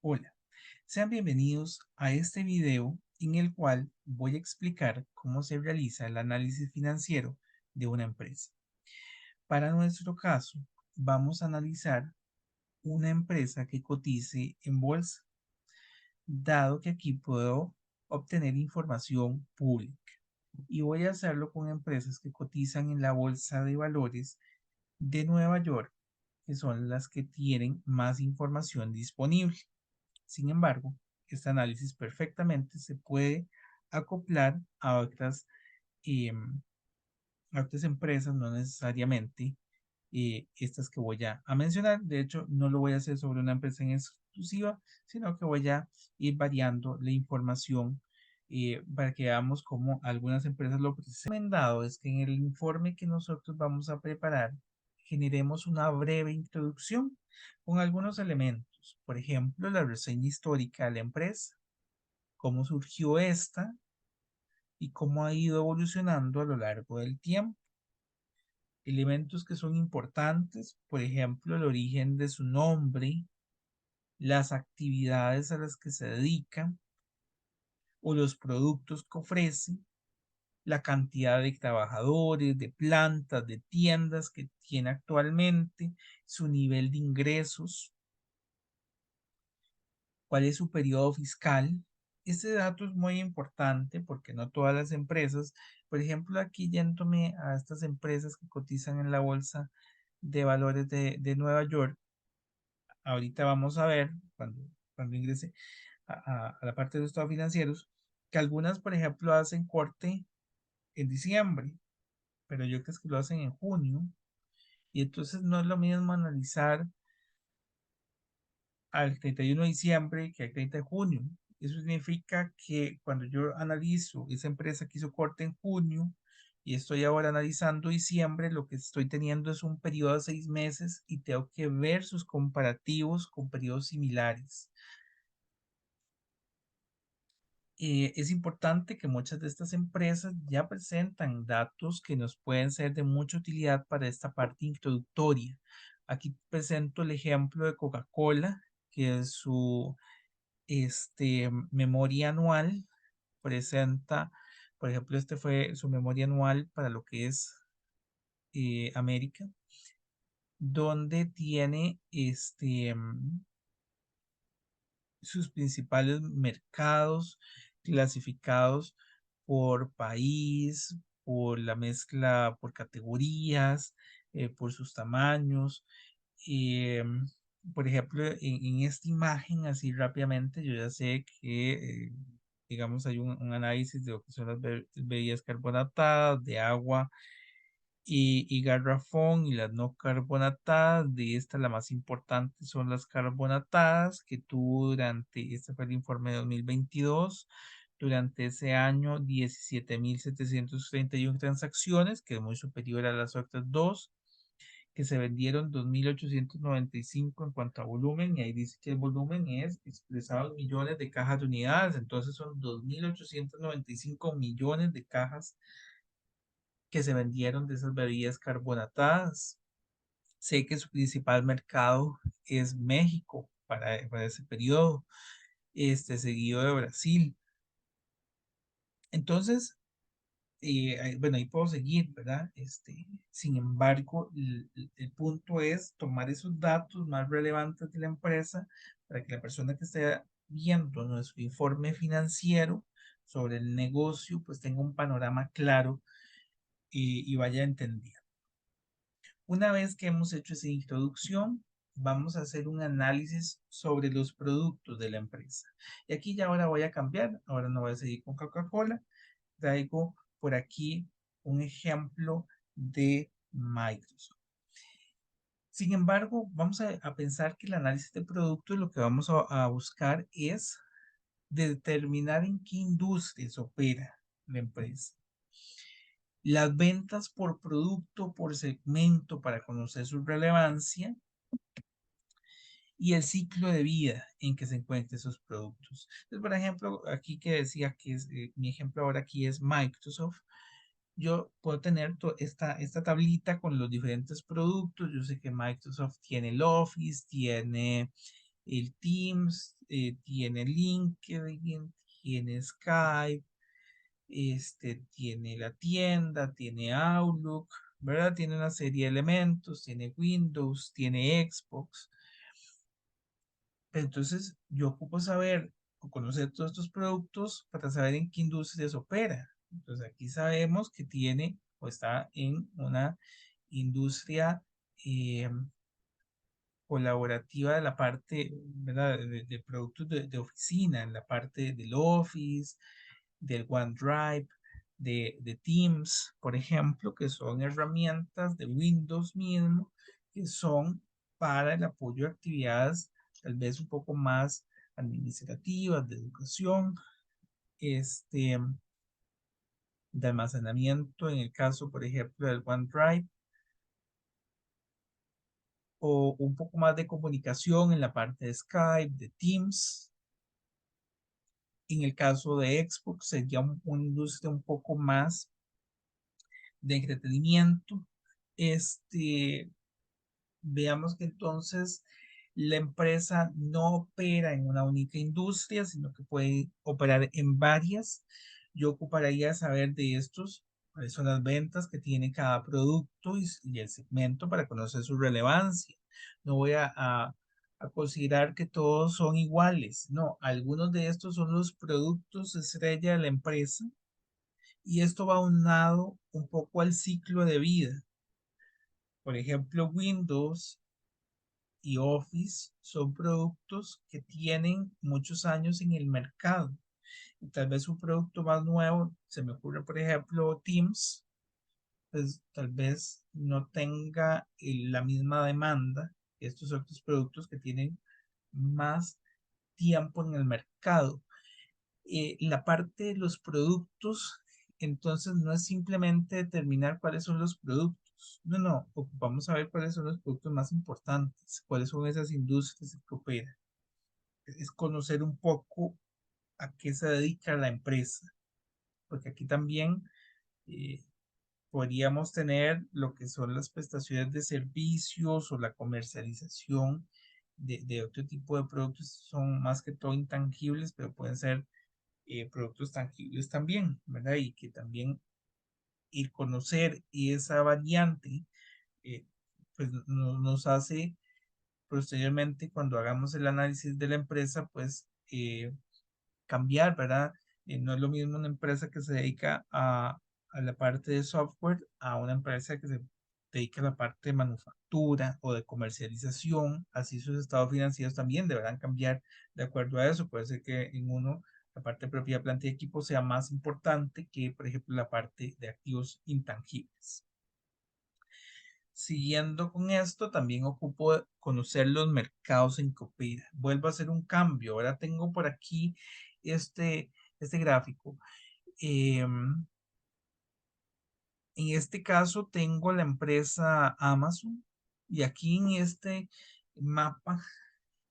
Hola, sean bienvenidos a este video en el cual voy a explicar cómo se realiza el análisis financiero de una empresa. Para nuestro caso, vamos a analizar una empresa que cotice en bolsa, dado que aquí puedo obtener información pública. Y voy a hacerlo con empresas que cotizan en la Bolsa de Valores de Nueva York, que son las que tienen más información disponible. Sin embargo, este análisis perfectamente se puede acoplar a otras empresas, no necesariamente estas que voy a mencionar. De hecho, no lo voy a hacer sobre una empresa en exclusiva, sino que voy a ir variando la información para que veamos cómo algunas empresas lo presentan. Recomendado es que en el informe que nosotros vamos a preparar generemos una breve introducción con algunos elementos. Por ejemplo, la reseña histórica de la empresa, cómo surgió esta y cómo ha ido evolucionando a lo largo del tiempo. Elementos que son importantes, por ejemplo, el origen de su nombre, las actividades a las que se dedica o los productos que ofrece, la cantidad de trabajadores, de plantas, de tiendas que tiene actualmente, su nivel de ingresos, cuál es su periodo fiscal. Este dato es muy importante porque no todas las empresas, por ejemplo, aquí yéndome a estas empresas que cotizan en la bolsa de valores de Nueva York, ahorita vamos a ver cuando ingrese a la parte de los estados financieros, que algunas, por ejemplo, hacen corte en diciembre, pero yo creo que lo hacen en junio, y entonces no es lo mismo analizar al 31 de diciembre que al 30 de junio. Eso significa que cuando yo analizo esa empresa que hizo corte en junio y estoy ahora analizando diciembre, lo que estoy teniendo es un periodo de 6 meses y tengo que ver sus comparativos con periodos similares. Es importante que muchas de estas empresas ya presentan datos que nos pueden ser de mucha utilidad para esta parte introductoria. Aquí presento el ejemplo de Coca-Cola, que es su memoria anual presenta, por ejemplo, este fue su memoria anual para lo que es América, donde tiene sus principales mercados clasificados por país, por la mezcla, por categorías, por sus tamaños. em, por ejemplo, en esta imagen, así rápidamente, yo ya sé que, digamos, hay un análisis de lo que son las bebidas carbonatadas, de agua y garrafón y las no carbonatadas. De estas, la más importante son las carbonatadas, que tuvo este fue el informe de 2022, durante ese año 17.731 transacciones, que es muy superior a las otras dos, que se vendieron 2.895 en cuanto a volumen, y ahí dice que el volumen es expresado en millones de cajas de unidades, entonces son 2.895 millones de cajas que se vendieron de esas bebidas carbonatadas. Sé que su principal mercado es México para ese periodo, seguido de Brasil. Entonces, bueno, ahí puedo seguir, ¿verdad? Sin embargo, el punto es tomar esos datos más relevantes de la empresa para que la persona que esté viendo nuestro informe financiero sobre el negocio, pues tenga un panorama claro y vaya entendiendo. Una vez que hemos hecho esa introducción, vamos a hacer un análisis sobre los productos de la empresa. Y aquí ya ahora voy a cambiar, ahora no voy a seguir con Coca-Cola, traigo por aquí un ejemplo de Microsoft. Sin embargo, vamos a pensar que el análisis de productos lo que vamos a buscar es determinar en qué industrias opera la empresa. Las ventas por producto, por segmento, para conocer su relevancia, y el ciclo de vida en que se encuentran esos productos. Entonces, por ejemplo, aquí que decía que es, mi ejemplo ahora aquí es Microsoft. Yo puedo tener esta tablita con los diferentes productos. Yo sé que Microsoft tiene el Office, tiene el Teams, tiene LinkedIn, tiene Skype, tiene la tienda, tiene Outlook, ¿verdad? Tiene una serie de elementos, tiene Windows, tiene Xbox. Entonces, yo ocupo saber o conocer todos estos productos para saber en qué industrias opera. Entonces, aquí sabemos que tiene o está en una industria eh, colaborativa de la parte, ¿verdad? De productos de oficina, en la parte del Office, del OneDrive, de Teams, por ejemplo, que son herramientas de Windows mismo, que son para el apoyo de actividades tal vez un poco más administrativas, de educación, este, de almacenamiento, en el caso, por ejemplo, del OneDrive, o un poco más de comunicación en la parte de Skype, de Teams. En el caso de Xbox sería una industria un poco más de entretenimiento. Este, Veamos que entonces la empresa no opera en una única industria, sino que puede operar en varias. Yo ocuparía saber de estos, cuáles son las ventas que tiene cada producto y el segmento para conocer su relevancia. No voy a considerar que todos son iguales. No, algunos de estos son los productos estrella de la empresa y esto va aunado un poco al ciclo de vida. Por ejemplo, Windows y Office son productos que tienen muchos años en el mercado. Y tal vez un producto más nuevo, se me ocurre por ejemplo Teams, pues tal vez no tenga la misma demanda que estos otros productos que tienen más tiempo en el mercado. La parte de los productos, entonces no es simplemente determinar cuáles son los productos. No, no, ocupamos saber cuáles son los productos más importantes, cuáles son esas industrias que operan. Es conocer un poco a qué se dedica la empresa, porque aquí también eh, podríamos tener lo que son las prestaciones de servicios o la comercialización de otro tipo de productos, son más que todo intangibles, pero pueden ser productos tangibles también, ¿verdad? Y que también el conocer esa variante, eh, pues nos hace posteriormente, cuando hagamos el análisis de la empresa, pues cambiar, ¿verdad? No es lo mismo una empresa que se dedica a la parte de software a una empresa que se dedica a la parte de manufactura o de comercialización. Así sus estados financieros también deberán cambiar de acuerdo a eso. Puede ser que en uno la parte de propiedad, planta y equipo sea más importante que, por ejemplo, la parte de activos intangibles. Siguiendo con esto, también ocupo conocer los mercados en que opera. Vuelvo a hacer un cambio. Ahora tengo por aquí este, este gráfico. En este caso tengo la empresa Amazon y aquí en este mapa,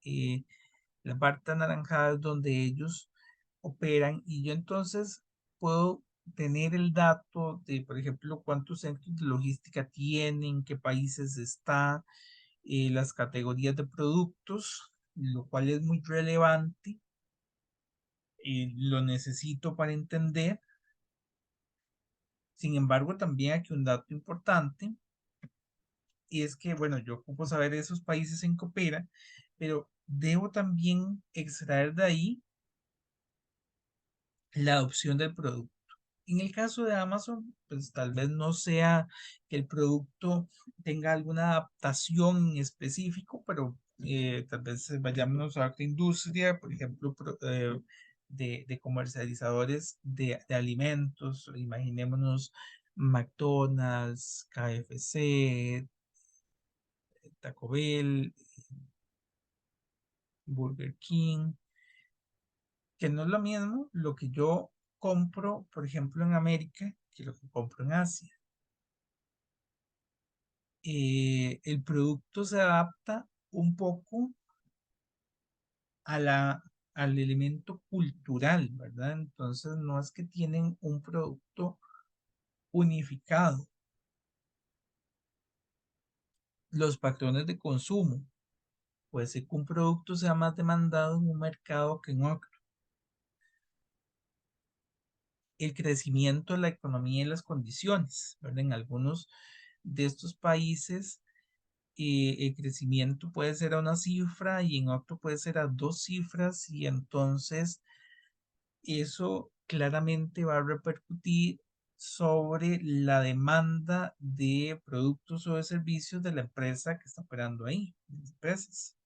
eh, la parte anaranjada es donde ellos operan y yo entonces puedo tener el dato de, por ejemplo, cuántos centros de logística tienen, qué países está, las categorías de productos, lo cual es muy relevante y lo necesito para entender. Sin embargo, también aquí un dato importante y es que, bueno, yo ocupo saber de esos países en que opera, pero debo también extraer de ahí la adopción del producto. En el caso de Amazon, pues tal vez no sea que el producto tenga alguna adaptación en específico, pero tal vez vayamos a otra industria, por ejemplo, de comercializadores de alimentos. Imaginémonos McDonald's, KFC, Taco Bell, Burger King, que no es lo mismo lo que yo compro, por ejemplo, en América, que lo que compro en Asia. El producto se adapta un poco a al elemento cultural, ¿verdad? Entonces no es que tienen un producto unificado. Los patrones de consumo, Puede ser que un producto sea más demandado en un mercado que en otro. El crecimiento de la economía y las condiciones, ¿verdad? En algunos de estos países el crecimiento puede ser a una cifra y en otro puede ser a dos cifras y entonces eso claramente va a repercutir sobre la demanda de productos o de servicios de la empresa que está operando ahí, las empresas.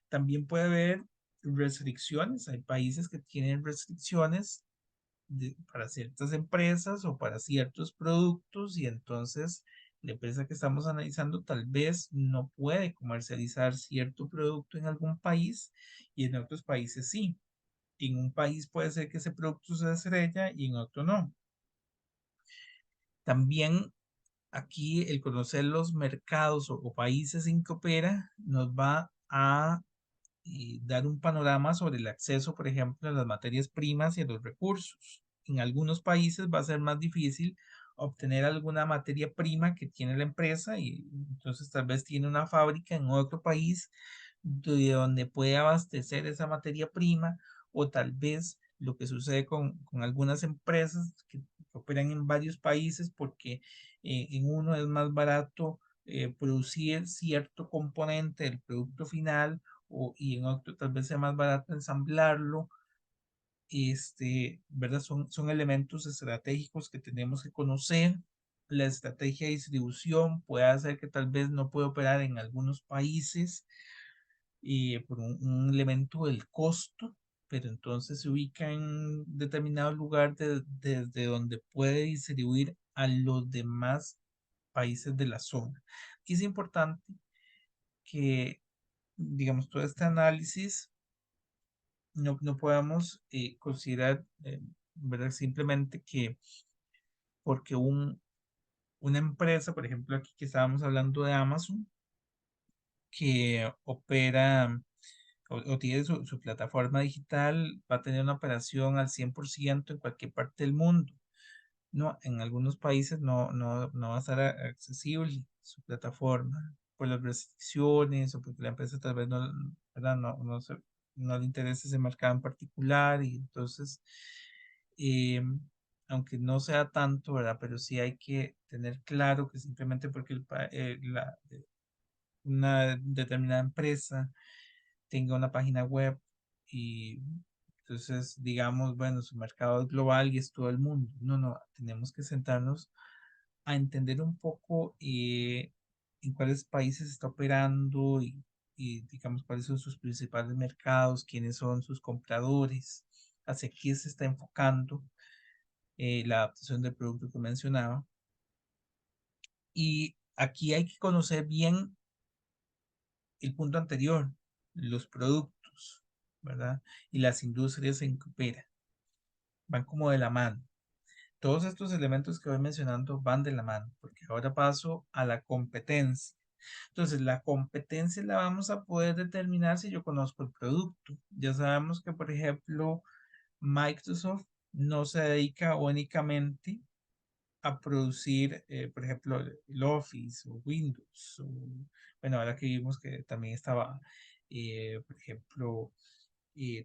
También puede haber restricciones, hay países que tienen restricciones para ciertas empresas o para ciertos productos y entonces la empresa que estamos analizando tal vez no puede comercializar cierto producto en algún país y en otros países sí. En un país puede ser que ese producto se estrella y en otro no. También aquí el conocer los mercados o países en que opera nos va a dar un panorama sobre el acceso, por ejemplo, a las materias primas y a los recursos. En algunos países va a ser más difícil obtener alguna materia prima que tiene la empresa y entonces tal vez tiene una fábrica en otro país de donde puede abastecer esa materia prima o tal vez lo que sucede con algunas empresas que operan en varios países porque en uno es más barato producir cierto componente del producto final y en otro tal vez sea más barato ensamblarlo. ¿Verdad? Son elementos estratégicos que tenemos que conocer. La estrategia de distribución puede hacer que tal vez no pueda operar en algunos países por un elemento del costo, pero entonces se ubica en determinado lugar desde donde puede distribuir a los demás países de la zona. Aquí es importante que, digamos, todo este análisis no podamos considerar, ¿verdad? Simplemente que porque una empresa, por ejemplo, aquí que estábamos hablando de Amazon, que opera o tiene su plataforma digital, va a tener una operación al 100% en cualquier parte del mundo. No, en algunos países no va a estar accesible su plataforma por las restricciones o porque la empresa tal vez no, ¿verdad? No le interesa ese mercado en particular y entonces, eh, aunque no sea tanto, ¿verdad? Pero sí hay que tener claro que simplemente porque una determinada empresa tenga una página web y entonces digamos, bueno, su mercado es global y es todo el mundo. No, tenemos que sentarnos a entender un poco en cuáles países está operando y digamos cuáles son sus principales mercados, quiénes son sus compradores, hacia qué se está enfocando la adaptación del producto que mencionaba. Y aquí hay que conocer bien el punto anterior, los productos, ¿verdad? Y las industrias en que opera, van como de la mano. Todos estos elementos que voy mencionando van de la mano, porque ahora paso a la competencia. Entonces, la competencia la vamos a poder determinar si yo conozco el producto. Ya sabemos que, por ejemplo, Microsoft no se dedica únicamente a producir, por ejemplo, el Office o Windows. Bueno, ahora que vimos que también estaba, por ejemplo,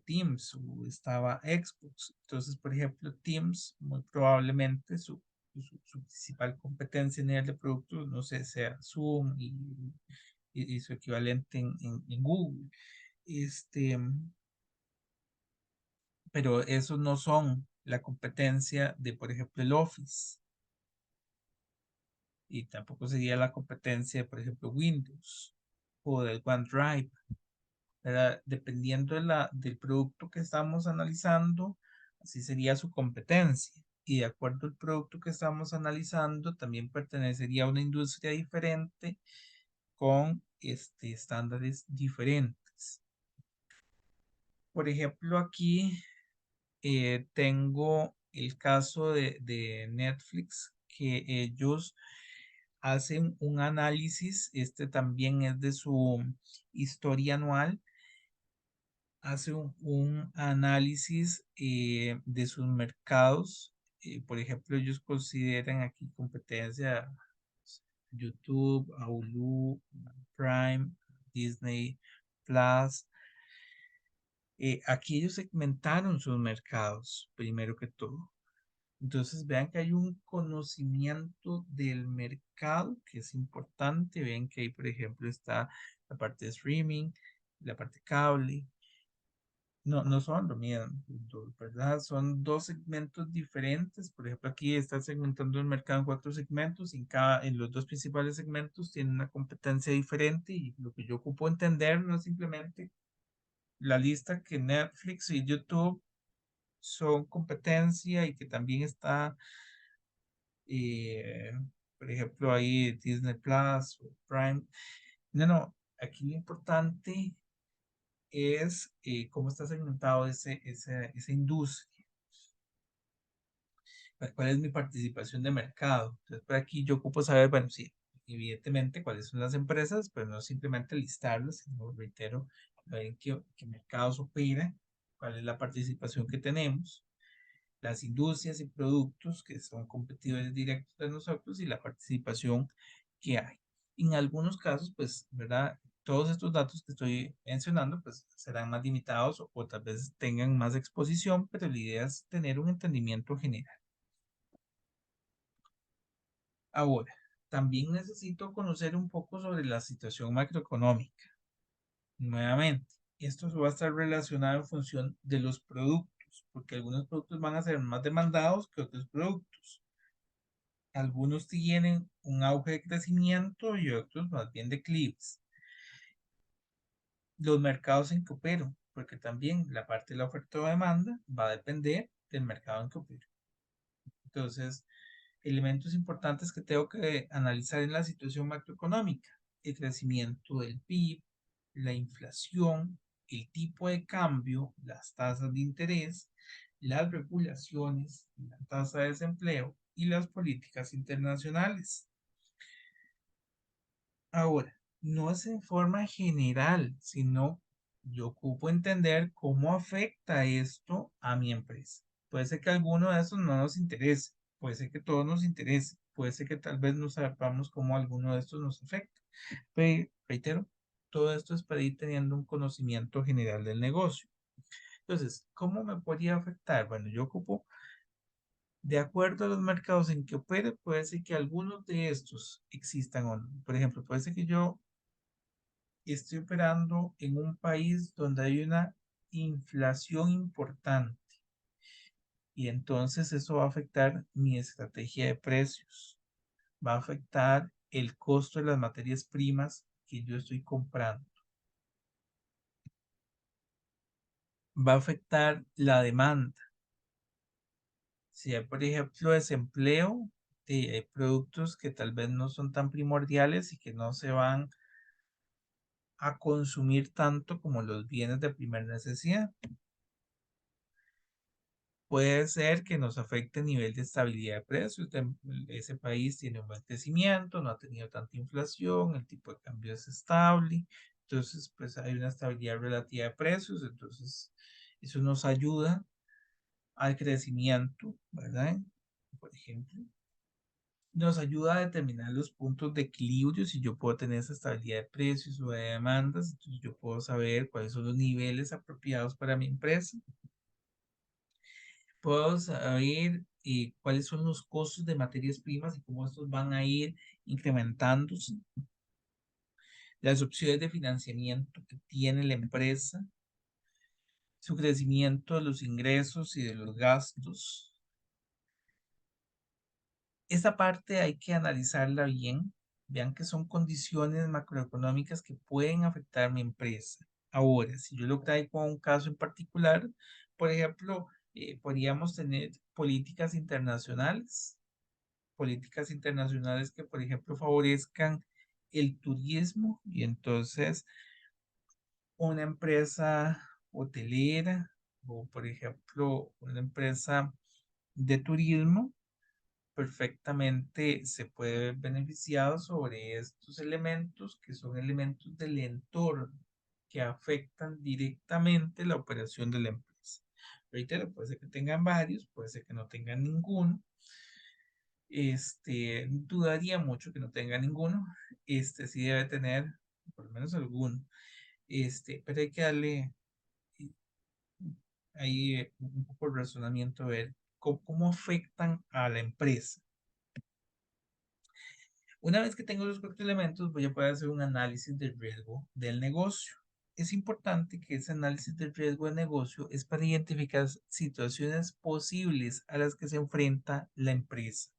Teams o estaba Xbox. Entonces, por ejemplo, Teams, muy probablemente su principal competencia en nivel de productos, no sé, sea Zoom y su equivalente en Google. Este, pero esos no son la competencia de, por ejemplo, el Office. Y tampoco sería la competencia de, por ejemplo, Windows o del OneDrive, ¿verdad? Dependiendo del producto que estamos analizando, así sería su competencia. Y de acuerdo al producto que estamos analizando, también pertenecería a una industria diferente con estándares diferentes. Por ejemplo, aquí tengo el caso de Netflix, que ellos hacen un análisis, este también es de su historia anual, hace un análisis de sus mercados. Por ejemplo, ellos consideran aquí competencia YouTube, Hulu, Prime, Disney, Plus. Aquí ellos segmentaron sus mercados, primero que todo. Entonces vean que hay un conocimiento del mercado que es importante. Vean que ahí, por ejemplo, está la parte de streaming, la parte cable. No, no son lo mismo, ¿verdad? Son dos segmentos diferentes. Por ejemplo, aquí está segmentando el mercado en cuatro segmentos. En los dos principales segmentos tienen una competencia diferente y lo que yo ocupo entender no es simplemente la lista que Netflix y YouTube son competencia y que también está, eh, por ejemplo, ahí Disney Plus o Prime. No, no, aquí lo importante es cómo está segmentado esa industria, cuál es mi participación de mercado. Entonces, por aquí yo ocupo saber, bueno, sí, evidentemente cuáles son las empresas, pero no simplemente listarlas, sino, reitero, ver en qué mercados opera, cuál es la participación que tenemos, las industrias y productos que son competidores directos de nosotros y la participación que hay. En algunos casos, pues, ¿verdad? Todos estos datos que estoy mencionando, pues, serán más limitados o tal vez tengan más exposición, pero la idea es tener un entendimiento general. Ahora, también necesito conocer un poco sobre la situación macroeconómica. Nuevamente, esto va a estar relacionado en función de los productos, porque algunos productos van a ser más demandados que otros productos. Algunos tienen un auge de crecimiento y otros más bien declives. Los mercados en que opero, porque también la parte de la oferta o demanda va a depender del mercado en que opero. Entonces, elementos importantes que tengo que analizar en la situación macroeconómica: el crecimiento del PIB, la inflación, el tipo de cambio, las tasas de interés, las regulaciones, la tasa de desempleo y las políticas internacionales. Ahora, no es en forma general, sino yo ocupo entender cómo afecta esto a mi empresa. Puede ser que alguno de estos no nos interese, puede ser que todos nos interese, puede ser que tal vez no sepamos cómo alguno de estos nos afecta. Pero, reitero, todo esto es para ir teniendo un conocimiento general del negocio. Entonces, ¿cómo me podría afectar? Bueno, yo ocupo, de acuerdo a los mercados en que opere, puede ser que algunos de estos existan o no. Por ejemplo, puede ser que yo estoy operando en un país donde hay una inflación importante y entonces eso va a afectar mi estrategia de precios, va a afectar el costo de las materias primas que yo estoy comprando, va a afectar la demanda. Si hay, por ejemplo, desempleo, hay productos que tal vez no son tan primordiales y que no se van a consumir tanto como los bienes de primera necesidad. Puede ser que nos afecte el nivel de estabilidad de precios. Ese país tiene un buen crecimiento, no ha tenido tanta inflación, el tipo de cambio es estable, entonces pues hay una estabilidad relativa de precios, entonces eso nos ayuda al crecimiento, ¿verdad? Por ejemplo, nos ayuda a determinar los puntos de equilibrio, si yo puedo tener esa estabilidad de precios o de demandas, entonces yo puedo saber cuáles son los niveles apropiados para mi empresa. Puedo saber cuáles son los costos de materias primas y cómo estos van a ir incrementándose, las opciones de financiamiento que tiene la empresa, su crecimiento de los ingresos y de los gastos. Esta parte hay que analizarla bien. Vean que son condiciones macroeconómicas que pueden afectar mi empresa. Ahora, si yo lo traigo a un caso en particular, por ejemplo, podríamos tener políticas internacionales que, por ejemplo, favorezcan el turismo y entonces una empresa hotelera o, por ejemplo, una empresa de turismo perfectamente se puede ver beneficiado sobre estos elementos que son elementos del entorno que afectan directamente la operación de la empresa. Reitero, puede ser que tengan varios, puede ser que no tengan ninguno. Dudaría mucho que no tenga ninguno. Sí debe tener por lo menos alguno. Pero hay que darle eh, ahí un poco de razonamiento a ver cómo afectan a la empresa. Una vez que tengo los cuatro elementos, voy a poder hacer un análisis del riesgo del negocio. Es importante que ese análisis del riesgo del negocio es para identificar situaciones posibles a las que se enfrenta la empresa.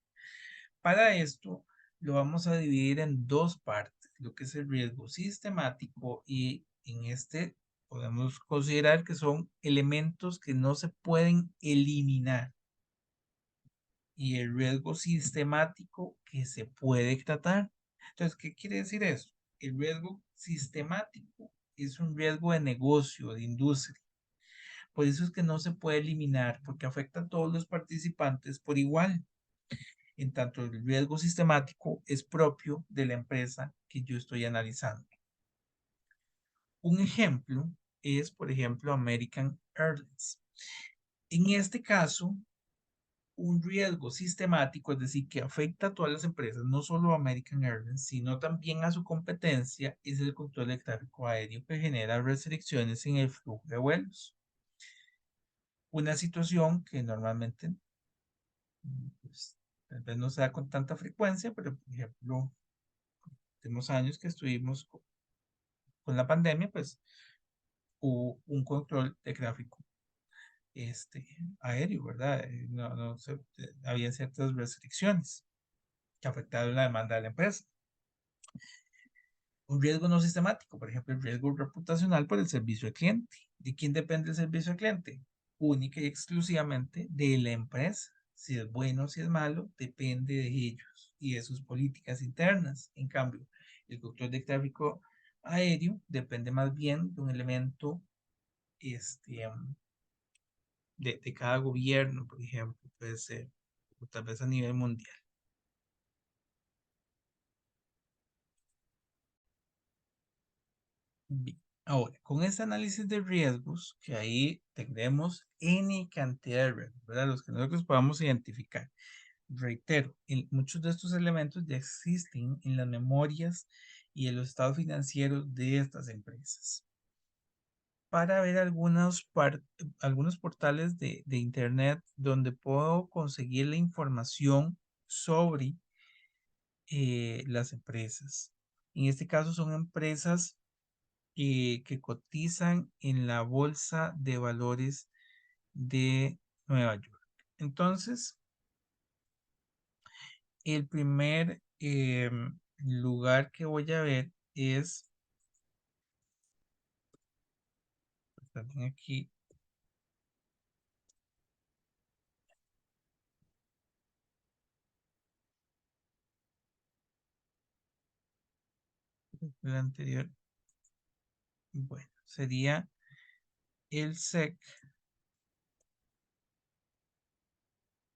Para esto, lo vamos a dividir en dos partes, lo que es el riesgo sistemático y en este podemos considerar que son elementos que no se pueden eliminar y el riesgo sistemático que se puede tratar. Entonces, ¿qué quiere decir eso? El riesgo sistemático es un riesgo de negocio, de industria. Por eso es que no se puede eliminar porque afecta a todos los participantes por igual. En tanto, el riesgo sistemático es propio de la empresa que yo estoy analizando. Un ejemplo es, por ejemplo, American Airlines. En este caso, un riesgo sistemático, es decir, que afecta a todas las empresas, no solo a American Airlines, sino también a su competencia, es el control del tráfico aéreo que genera restricciones en el flujo de vuelos. Una situación que normalmente pues, tal vez no se da con tanta frecuencia, pero por ejemplo, tenemos años que estuvimos con la pandemia, pues hubo un control de tráfico aéreo, ¿verdad? Había ciertas restricciones que afectaron la demanda de la empresa. Un riesgo no sistemático, por ejemplo, el riesgo reputacional por el servicio al cliente. ¿De quién depende el servicio al cliente? Única y exclusivamente de la empresa. Si es bueno o si es malo, depende de ellos y de sus políticas internas. En cambio, el control de tráfico aéreo depende más bien de un elemento este, de cada gobierno, por ejemplo, puede ser, o tal vez a nivel mundial. Bien. Ahora, con este análisis de riesgos, que ahí tendremos N cantidad de riesgos, ¿verdad? Los que nosotros podamos identificar. Reitero, muchos de estos elementos ya existen en las memorias y en los estados financieros de estas empresas. Para ver algunos portales de internet donde puedo conseguir la información sobre las empresas. En este caso son empresas que cotizan en la Bolsa de Valores de Nueva York. Entonces, el primer lugar que voy a ver es, también aquí, el anterior, bueno, sería el SEC.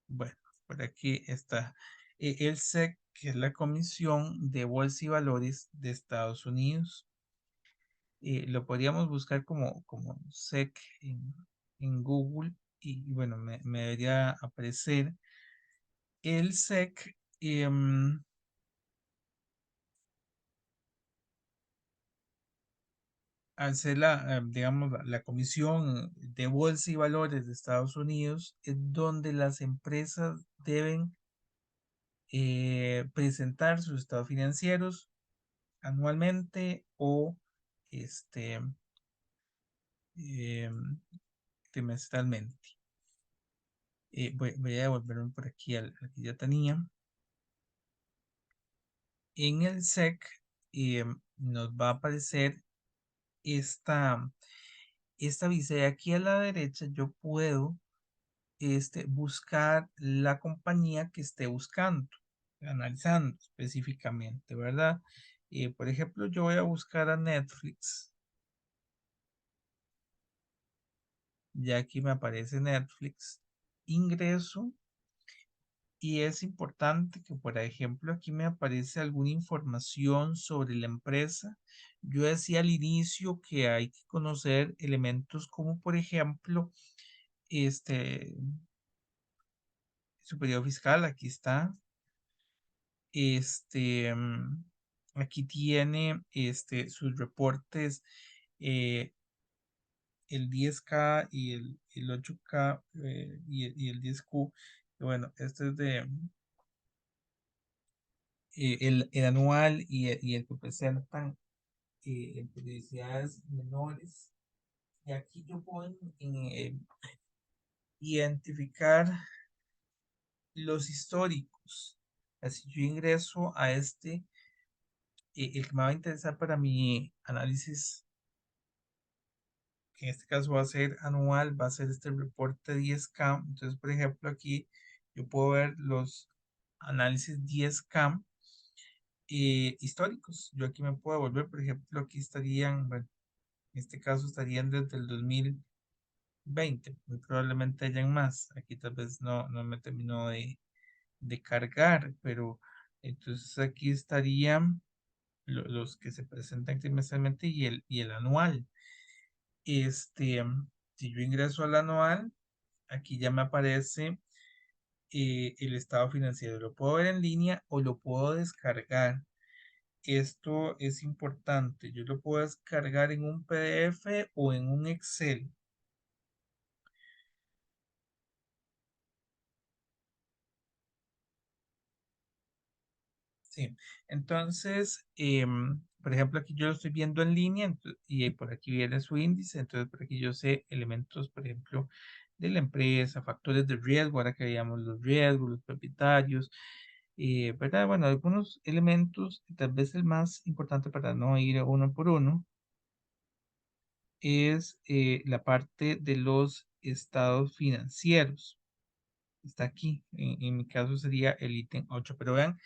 Bueno, por aquí está el SEC, que es la Comisión de Bolsa y Valores de Estados Unidos. Lo podríamos buscar como SEC en Google y bueno, me debería aparecer el SEC. Al ser digamos, la Comisión de Bolsa y Valores de Estados Unidos, es donde las empresas deben presentar sus estados financieros anualmente o este, em, trimestralmente. Voy a devolverme por aquí al que ya tenía. En el SEC nos va a aparecer esta, esta visa. Y aquí a la derecha yo puedo buscar la compañía que esté buscando, analizando específicamente, ¿verdad? Por ejemplo, yo voy a buscar a Netflix. Ya aquí me aparece Netflix. Ingreso y es importante que, por ejemplo, aquí me aparece alguna información sobre la empresa. Yo decía al inicio que hay que conocer elementos como, por ejemplo, este su periodo fiscal, aquí está. Este, aquí tiene sus reportes eh, el 10K y el 8K y el 10Q. Bueno, este es de el anual y el que presentan en periodicidades menores. Y aquí yo puedo identificar los históricos. Así yo ingreso a este, el que me va a interesar para mi análisis, que en este caso va a ser anual, va a ser este reporte 10K. Entonces, por ejemplo, aquí yo puedo ver los análisis 10K históricos. Yo aquí me puedo volver, por ejemplo, aquí estarían, bueno, en este caso estarían desde el 2020, muy probablemente hayan más. Aquí tal vez no me terminó de cargar, pero entonces aquí estarían los que se presentan trimestralmente y el anual. Si yo ingreso al anual, aquí ya me aparece el estado financiero. Lo puedo ver en línea o lo puedo descargar. Esto es importante. Yo lo puedo descargar en un PDF o en un Excel. Sí, entonces, por ejemplo, aquí yo lo estoy viendo en línea y por aquí viene su índice, entonces por aquí yo sé elementos, por ejemplo, de la empresa, factores de riesgo, ahora que veíamos los riesgos, los propietarios, ¿verdad? Bueno, algunos elementos, tal vez el más importante para no ir uno por uno, es la parte de los estados financieros. Está aquí, en mi caso sería el ítem 8, pero vean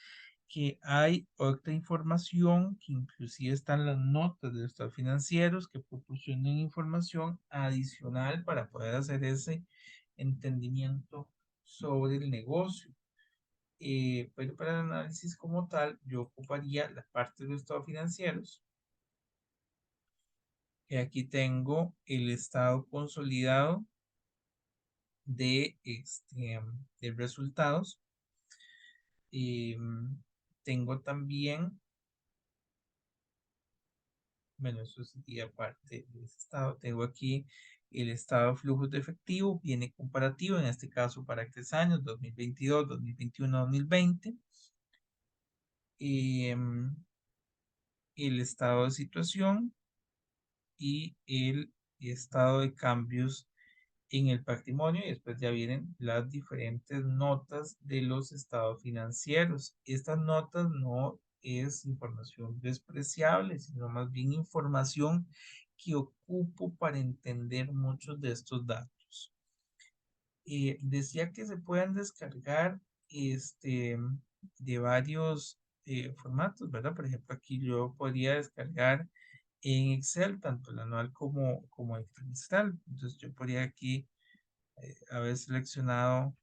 que hay otra información que inclusive están las notas de los estados financieros que proporcionan información adicional para poder hacer ese entendimiento sobre el negocio. Pero para el análisis como tal, yo ocuparía la parte de los estados financieros. Y aquí tengo el estado consolidado de resultados. Tengo también, bueno, eso sería parte de ese estado. Tengo aquí el estado de flujos de efectivo, viene comparativo, en este caso para 3 años, 2022, 2021, 2020. El estado de situación y el estado de cambios en el patrimonio y después ya vienen las diferentes notas de los estados financieros. Estas notas no es información despreciable, sino más bien información que ocupo para entender muchos de estos datos. Decía que se pueden descargar de varios formatos, ¿verdad? Por ejemplo, aquí yo podría descargar en Excel tanto el anual como el trimestral. Entonces yo podría aquí haber seleccionado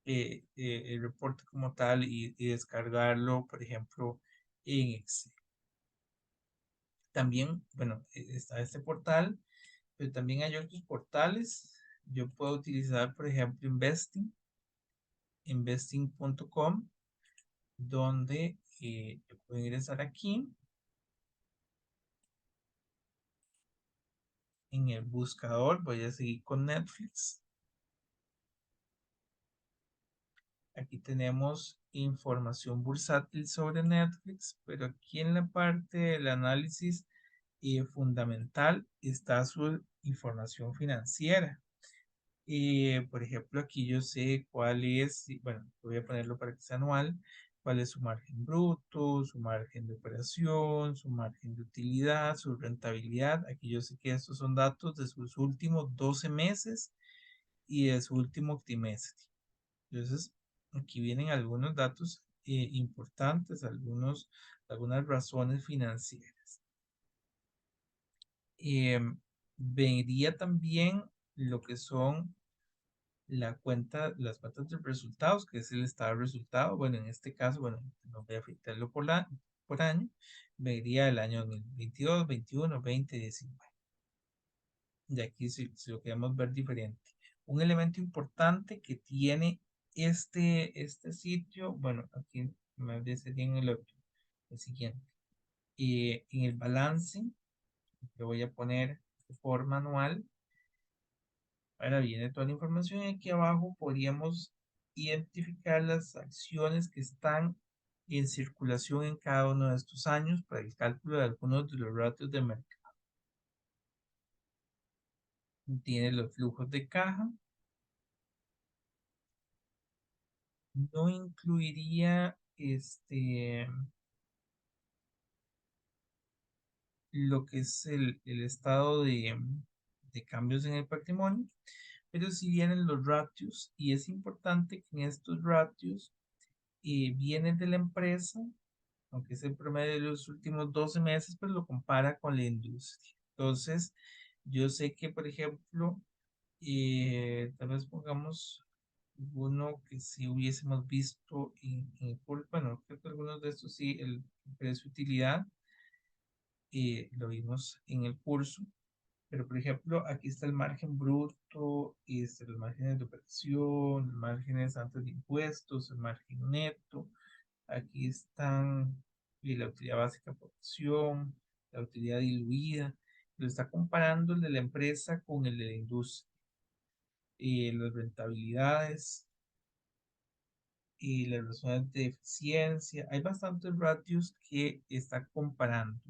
el reporte como tal y descargarlo, por ejemplo, en Excel. También, bueno, está este portal, pero también hay otros portales. Yo puedo utilizar, por ejemplo, investing.com, donde yo puedo ingresar aquí en el buscador. Voy a seguir con Netflix. Aquí tenemos información bursátil sobre Netflix, pero aquí en la parte del análisis fundamental está su información financiera. Por ejemplo, aquí yo sé cuál es, bueno, voy a ponerlo para que sea anual, cuál es su margen bruto, su margen de operación, su margen de utilidad, su rentabilidad. Aquí yo sé que estos son datos de sus últimos 12 meses y de su último trimestre. Entonces, aquí vienen algunos datos importantes, algunas razones financieras. Vería también lo que son las cuentas de resultados, que es el estado de resultado. Bueno, en este caso, bueno, no voy a afectarlo por año. Vería el año 2022, 21, 20, 19. Y aquí si lo queremos ver diferente. Un elemento importante que tiene este sitio, bueno, aquí me sería en el otro, el siguiente. En el balance Le voy a poner por manual. Ahora viene toda la información y aquí abajo podríamos identificar las acciones que están en circulación en cada uno de estos años para el cálculo de algunos de los ratios de mercado. Tiene los flujos de caja. No incluiría lo que es el estado de cambios en el patrimonio, pero si vienen los ratios y es importante que en estos ratios vienen de la empresa, aunque es el promedio de los últimos 12 meses, pues lo compara con la industria. Entonces, yo sé que, por ejemplo, tal vez pongamos uno que si hubiésemos visto en bueno, creo que algunos de estos sí, el precio utilidad, lo vimos en el curso, pero por ejemplo, aquí está el margen bruto, los márgenes de operación, los márgenes antes de impuestos, el margen neto, aquí están la utilidad básica por acción, la utilidad diluida, lo está comparando el de la empresa con el de la industria, las rentabilidades y las razones de eficiencia. Hay bastantes ratios que está comparando.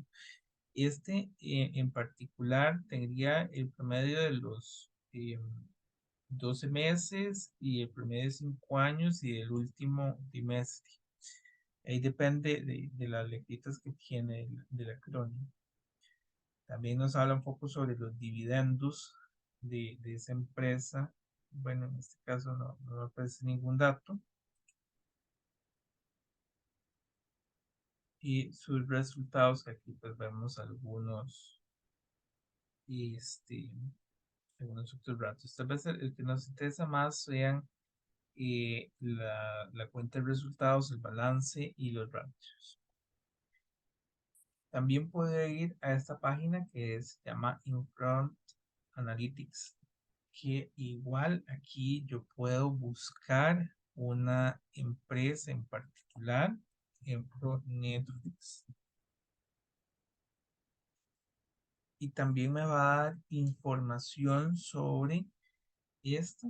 En particular tendría el promedio de los 12 meses y el promedio de 5 años y el último trimestre. Ahí depende de las letritas que tiene del acrónimo. También nos habla un poco sobre los dividendos de esa empresa. Bueno, en este caso no aparece ningún dato. Y sus resultados, que aquí pues vemos este, algunos otros ratos. Tal vez el que nos interesa más sean la cuenta de resultados, el balance y los ratios. También puede ir a esta página que se llama Infront Analytics, que igual aquí yo puedo buscar una empresa en particular, ejemplo Netflix, y también me va a dar información sobre esto.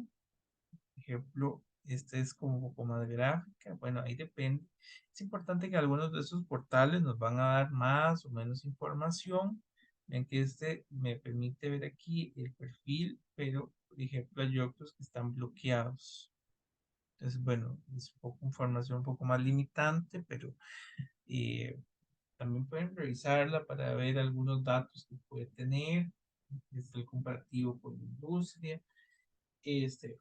Por ejemplo, este es como un poco más gráfica. Bueno, ahí depende. Es importante que algunos de esos portales nos van a dar más o menos información. Ven que este me permite ver aquí el perfil, pero por ejemplo hay otros que están bloqueados. Entonces, bueno, es un poco información un poco más limitante, pero eh, también pueden revisarla para ver algunos datos que puede tener. El comparativo con la industria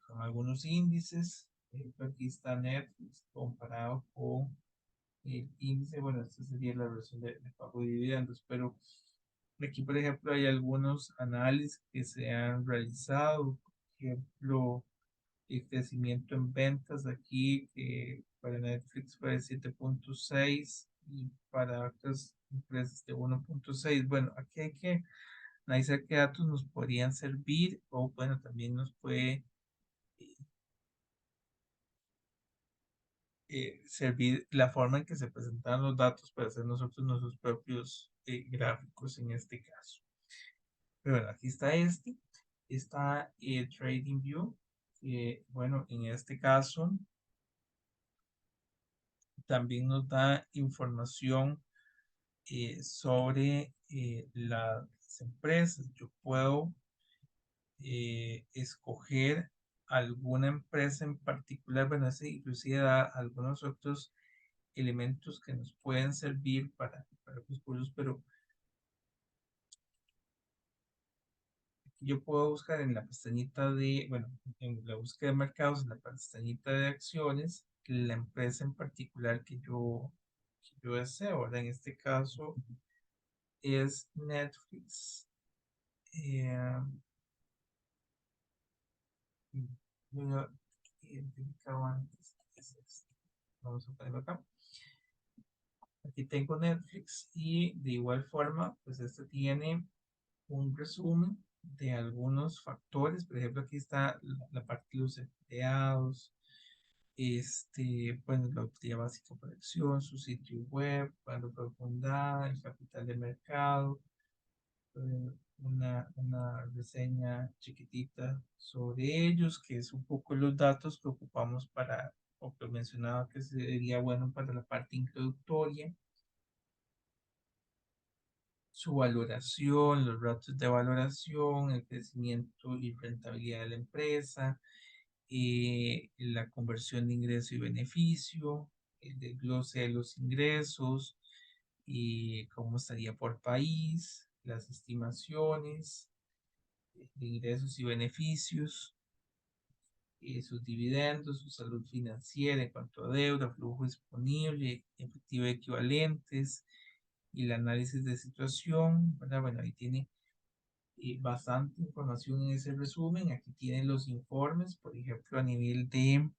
con algunos índices. Por ejemplo, aquí está Netflix comparado con el índice. Bueno, esta sería la versión de pago de dividendos, pero aquí, por ejemplo, hay algunos análisis que se han realizado. Por ejemplo, el crecimiento en ventas aquí, que para Netflix fue de 7.6 y para otras empresas de 1.6. Bueno, aquí hay que analizar qué datos nos podrían servir o bueno, también nos puede servir la forma en que se presentan los datos para hacer nosotros nuestros propios gráficos en este caso. Pero bueno, aquí está está TradingView, que bueno, en este caso también nos da información sobre las empresas. Yo puedo escoger alguna empresa en particular, bueno, ese inclusive da algunos otros elementos que nos pueden servir para los cursos, pero yo puedo buscar en la pestañita bueno, en la búsqueda de mercados, en la pestañita de acciones, la empresa en particular que yo deseo. Ahora, en este caso es Netflix. Eh, yo lo identificaba antes. Es este. Vamos a ponerlo acá. Aquí tengo Netflix y de igual forma, pues este tiene un resumen de algunos factores. Por ejemplo, aquí está la parte de los empleados, bueno, la utilidad básica por acción, su sitio web, cuánto profundidad, el capital de mercado, una reseña chiquitita sobre ellos, que es un poco los datos que ocupamos para, o que mencionaba que sería bueno para la parte introductoria, su valoración, los datos de valoración, el crecimiento y rentabilidad de la empresa, la conversión de ingreso y beneficio, el desglose de los ingresos, y cómo estaría por país, las estimaciones de ingresos y beneficios, sus dividendos, su salud financiera en cuanto a deuda, flujo disponible, efectivo equivalentes y el análisis de situación, ¿verdad? Bueno, ahí tiene bastante información en ese resumen. Aquí tienen los informes, por ejemplo, a nivel de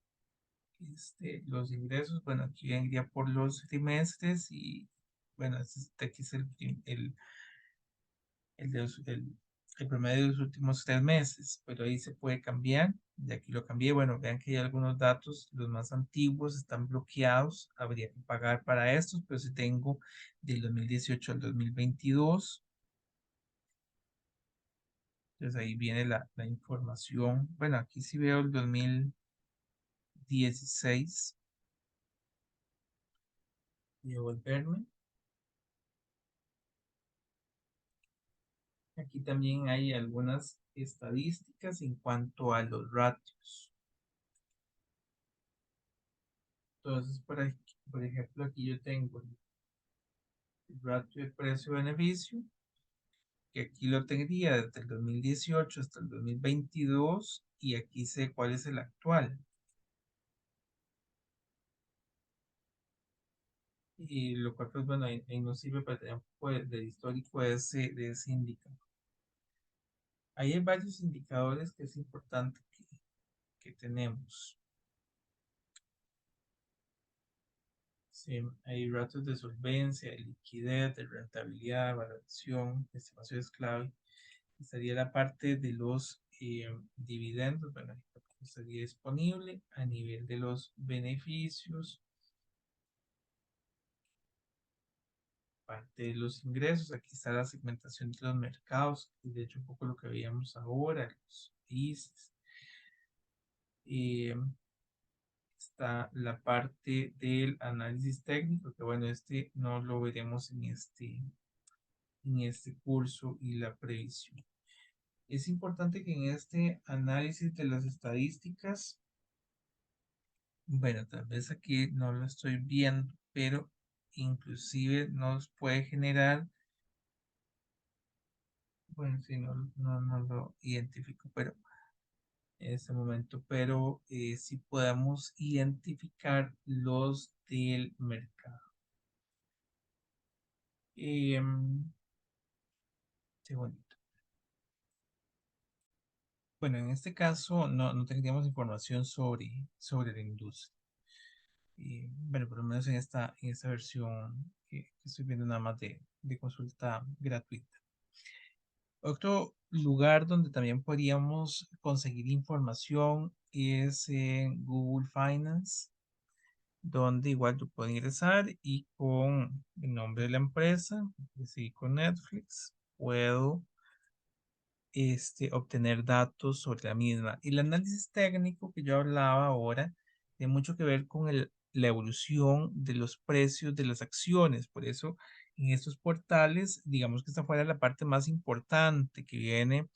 los ingresos. Bueno, aquí vendría por los trimestres y, bueno, aquí es el promedio de los últimos 3 meses, pero ahí se puede cambiar. De aquí lo cambié. Bueno, vean que hay algunos datos, los más antiguos están bloqueados. Habría que pagar para estos, pero si tengo del 2018 al 2022. Entonces ahí viene la información. Bueno, aquí sí veo el 2016. Voy a volverme. Aquí también hay algunas estadísticas en cuanto a los ratios. Entonces, por ejemplo, aquí yo tengo el ratio de precio-beneficio, que aquí lo tendría desde el 2018 hasta el 2022, y aquí sé cuál es el actual. Y lo cual, pues bueno, ahí nos sirve para tener un poco de histórico de ese indicador. Ahí hay varios indicadores que es importante que tenemos. Sí, hay ratios de solvencia, de liquidez, de rentabilidad, valoración, estimaciones clave. Estaría la parte de los dividendos, bueno, estaría disponible a nivel de los beneficios, parte de los ingresos. Aquí está la segmentación de los mercados, y de hecho un poco lo que veíamos ahora, los países. Eh, Está la parte del análisis técnico, que bueno, no lo veremos en este curso, y la previsión. Es importante que en este análisis de las estadísticas, bueno, tal vez aquí no lo estoy viendo, pero inclusive nos puede generar, bueno, si no lo identifico, pero en este momento, pero sí podemos identificar los del mercado. Em, Segundito. Bueno, en este caso no tendríamos información sobre la industria. Bueno, por lo menos en esta versión que estoy viendo nada más de consulta gratuita. Otro lugar donde también podríamos conseguir información es en Google Finance, donde igual yo puedo ingresar y con el nombre de la empresa, es con Netflix, puedo obtener datos sobre la misma. Y el análisis técnico que yo hablaba ahora tiene mucho que ver con la evolución de los precios de las acciones. Por eso, en estos portales, digamos que esta fuera la parte más importante, que viene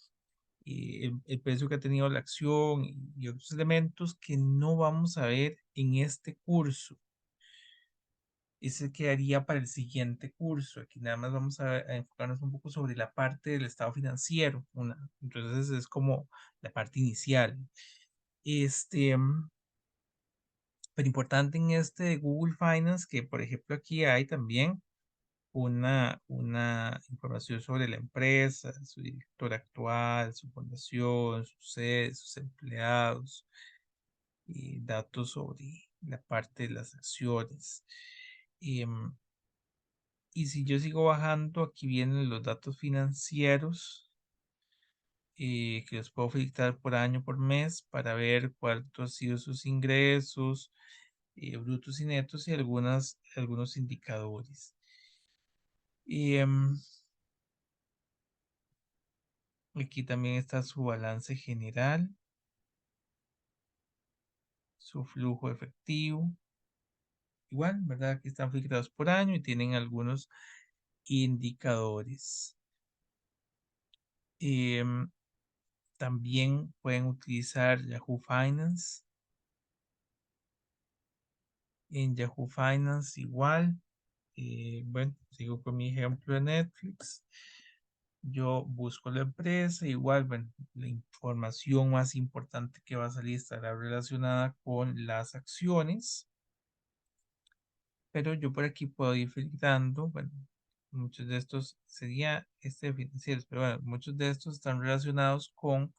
el precio que ha tenido la acción y otros elementos que no vamos a ver en este curso. Ese quedaría para el siguiente curso. Aquí nada más vamos a enfocarnos un poco sobre la parte del estado financiero. Entonces es como la parte inicial. Pero importante en este de Google Finance, que por ejemplo aquí hay también una información sobre la empresa, su director actual, su fundación, su sede, sus empleados, y datos sobre la parte de las acciones. Em, Y si yo sigo bajando, aquí vienen los datos financieros, que los puedo filtrar por año, por mes, para ver cuántos han sido sus ingresos, brutos y netos, y algunos indicadores. Y, Aquí también está su balance general, su flujo efectivo. Igual, ¿verdad? Aquí están filtrados por año y tienen algunos indicadores. Em, También pueden utilizar Yahoo Finance. En Yahoo Finance igual. Bueno, sigo con mi ejemplo de Netflix. Yo busco la empresa, igual, bueno, la información más importante que va a salir estará relacionada con las acciones, pero yo por aquí puedo ir filtrando, bueno, muchos de estos sería financieros, pero bueno, muchos de estos están relacionados con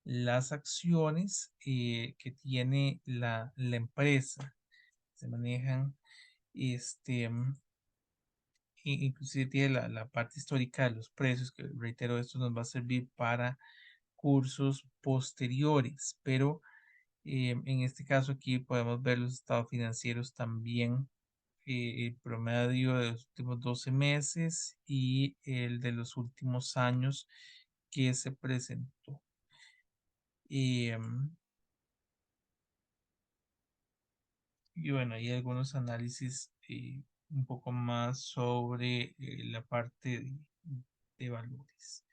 las acciones que tiene la empresa. Se manejan, inclusive tiene la parte histórica de los precios, que reitero, esto nos va a servir para cursos posteriores, pero en este caso aquí podemos ver los estados financieros también, el promedio de los últimos 12 meses y el de los últimos años que se presentó. Em, y bueno, hay algunos análisis un poco más sobre la parte de valores.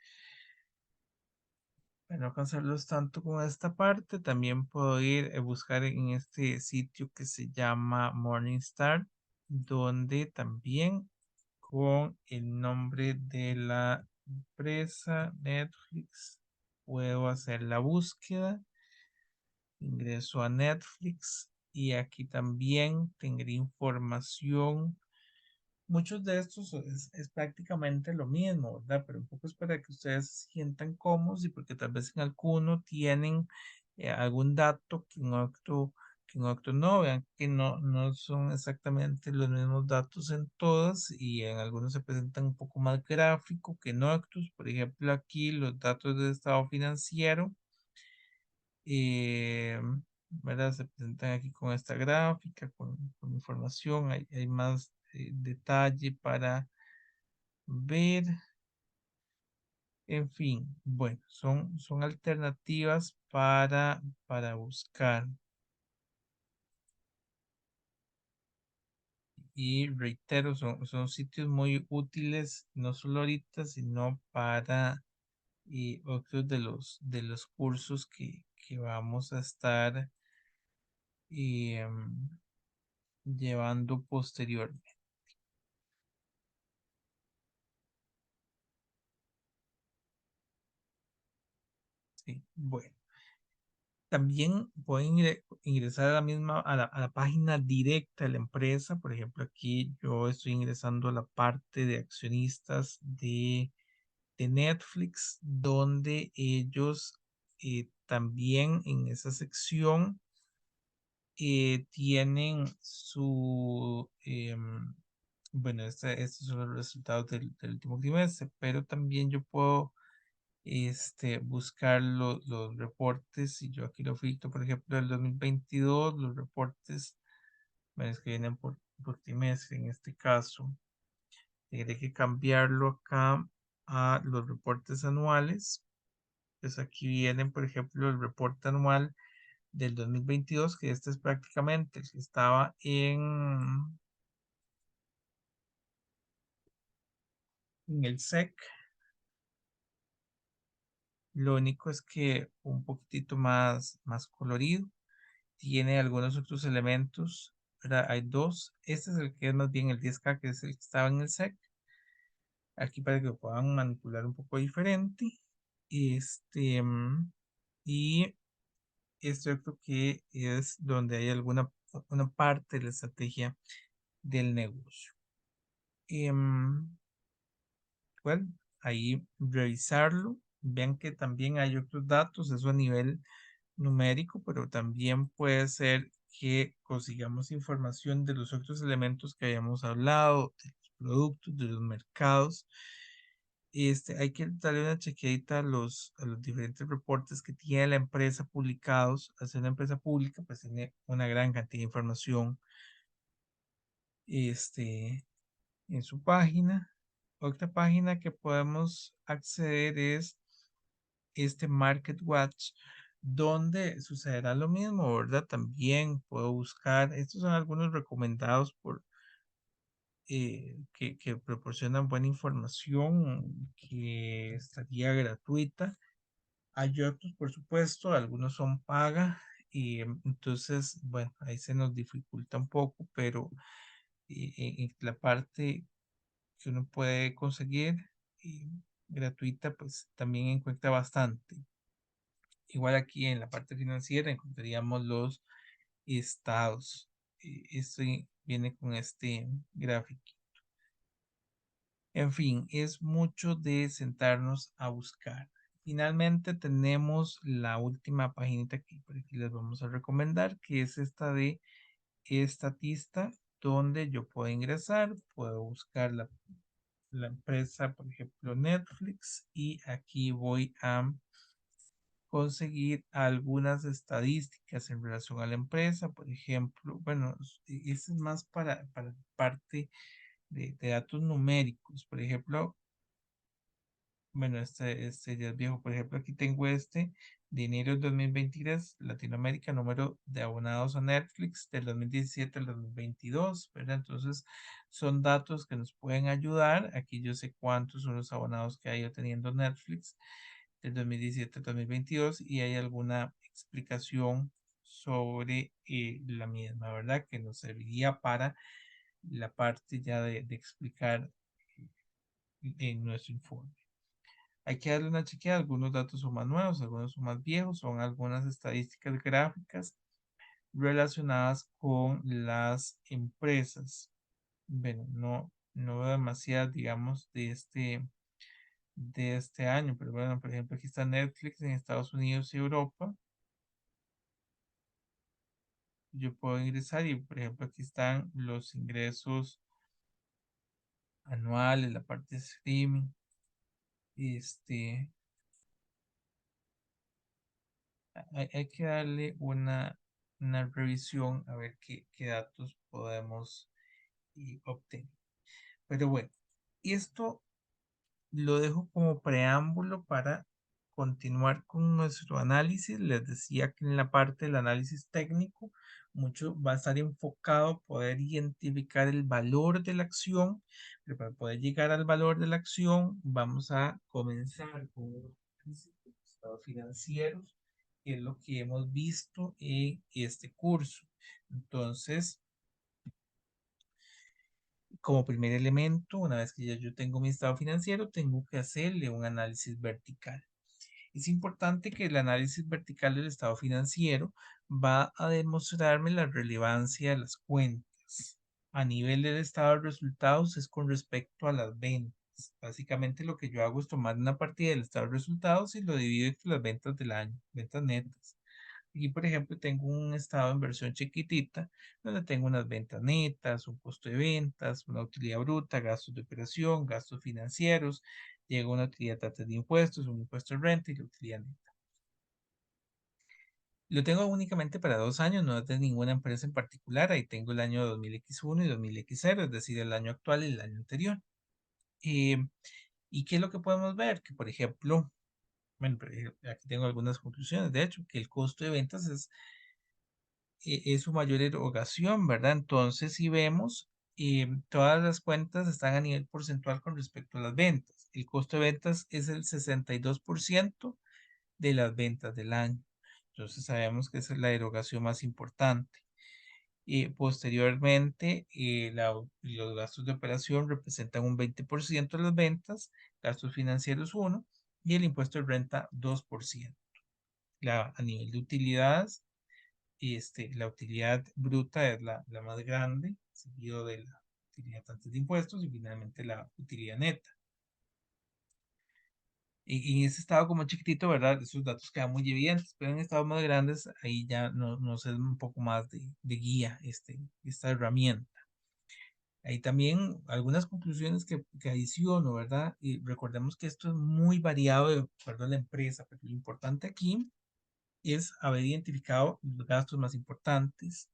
Para no cansarlos tanto con esta parte, también puedo ir a buscar en este sitio que se llama Morningstar, donde también con el nombre de la empresa Netflix puedo hacer la búsqueda, ingreso a Netflix y aquí también tendré información. Muchos de estos es prácticamente lo mismo, ¿verdad? Pero un poco es para que ustedes se sientan cómodos y porque tal vez en alguno tienen algún dato que en otro no, vean que no son exactamente los mismos datos en todas y en algunos se presentan un poco más gráfico que en otros. Por ejemplo, aquí los datos del estado financiero, eh, ¿verdad? Se presentan aquí con esta gráfica, con información, hay más detalle para ver, en fin, bueno, son alternativas para buscar. Y reitero, son sitios muy útiles, no solo ahorita, sino para otros de los cursos que vamos a estar em, llevando posteriormente. Sí, bueno. También pueden ingresar a la misma, a la página directa de la empresa. Por ejemplo, aquí yo estoy ingresando a la parte de accionistas de Netflix, donde ellos también en esa sección tienen su, bueno, estos son los resultados del último trimestre, pero también yo puedo buscar los reportes, y yo aquí lo filtro, por ejemplo, del 2022 los reportes, bueno, es que vienen por trimestre en este caso, tendré que cambiarlo acá a los reportes anuales, pues aquí vienen, por ejemplo, el reporte anual del 2022 que este es prácticamente el que estaba en el SEC, lo único es que un poquitito más colorido. Tiene algunos otros elementos, ¿verdad? Hay dos. Este es el que es más bien el 10K, que es el que estaba en el SEC. Aquí para que lo puedan manipular un poco diferente. Este, y este otro que es donde hay una parte de la estrategia del negocio. Bueno, ahí revisarlo. Vean que también hay otros datos, eso a nivel numérico, pero también puede ser que consigamos información de los otros elementos que habíamos hablado, de los productos, de los mercados. Hay que darle una chequeadita a los diferentes reportes que tiene la empresa publicados. Al ser una empresa pública, pues tiene una gran cantidad de información este, en su página. Otra página que podemos acceder es este Market Watch, donde sucederá lo mismo, ¿verdad? También puedo buscar, estos son algunos recomendados que proporcionan buena información, que estaría gratuita. Hay otros, por supuesto, algunos son paga, y entonces, bueno, ahí se nos dificulta un poco, pero en la parte que uno puede conseguir eh, gratuita, pues también encuentra bastante. Igual aquí en la parte financiera encontraríamos los estados. Esto viene con este gráfico. En fin, es mucho de sentarnos a buscar. Finalmente tenemos la última paginita que por aquí les vamos a recomendar, que es esta de Estatista, donde yo puedo ingresar, puedo buscar la empresa, por ejemplo, Netflix, y aquí voy a conseguir algunas estadísticas en relación a la empresa, por ejemplo, bueno, eso es más para parte de datos numéricos, por ejemplo, bueno, este ya es viejo. Por ejemplo, aquí tengo este de enero del 2023, Latinoamérica, número de abonados a Netflix del 2017 al 2022, ¿verdad? Entonces, son datos que nos pueden ayudar. Aquí yo sé cuántos son los abonados que ha ido teniendo Netflix del 2017 al 2022 y hay alguna explicación sobre la misma, ¿verdad? Que nos serviría para la parte ya de explicar en nuestro informe. Hay que darle una chequeada, algunos datos son más nuevos, algunos son más viejos, son algunas estadísticas gráficas relacionadas con las empresas. Bueno, no veo demasiadas, digamos, de este año, pero bueno, por ejemplo, aquí está Netflix en Estados Unidos y Europa. Yo puedo ingresar y, por ejemplo, aquí están los ingresos anuales, la parte de streaming. Este, hay que darle una revisión a ver qué datos podemos obtener. Pero bueno, esto lo dejo como preámbulo para continuar con nuestro análisis. Les decía que en la parte del análisis técnico, mucho va a estar enfocado a poder identificar el valor de la acción, pero para poder llegar al valor de la acción, vamos a comenzar con un análisis de los estados financieros, que es lo que hemos visto en este curso. Entonces, como primer elemento, una vez que ya yo tengo mi estado financiero, tengo que hacerle un análisis vertical. Es importante que el análisis vertical del estado financiero va a demostrarme la relevancia de las cuentas. A nivel del estado de resultados es con respecto a las ventas. Básicamente lo que yo hago es tomar una partida del estado de resultados y lo divido entre las ventas del año, ventas netas. Aquí, por ejemplo, tengo un estado de inversión chiquitita, donde tengo unas ventas netas, un costo de ventas, una utilidad bruta, gastos de operación, gastos financieros, llega una utilidad de de impuestos, un impuesto de renta y la utilidad neta. Lo tengo únicamente para 2 años, no es de ninguna empresa en particular. Ahí tengo el año 2000X1 y 2000X0, es decir, el año actual y el año anterior. Eh, ¿Y qué es lo que podemos ver? Que, por ejemplo, bueno, aquí tengo algunas conclusiones. De hecho, que el costo de ventas es su mayor erogación, ¿verdad? Entonces, si vemos, todas las cuentas están a nivel porcentual con respecto a las ventas. El costo de ventas es el 62% de las ventas del año. Entonces, sabemos que esa es la erogación más importante. Posteriormente, los gastos de operación representan un 20% de las ventas, gastos financieros 1% y el impuesto de renta 2%. A nivel de utilidades, la utilidad bruta es la más grande, seguido de la utilidad antes de impuestos y finalmente la utilidad neta. Y en ese estado como chiquitito, ¿verdad? Esos datos quedan muy evidentes, pero en estados más grandes ahí ya nos es un poco más de guía esta herramienta. Ahí también algunas conclusiones que adiciono, ¿verdad? Y recordemos que esto es muy variado de acuerdo a la empresa, pero lo importante aquí es haber identificado los gastos más importantes.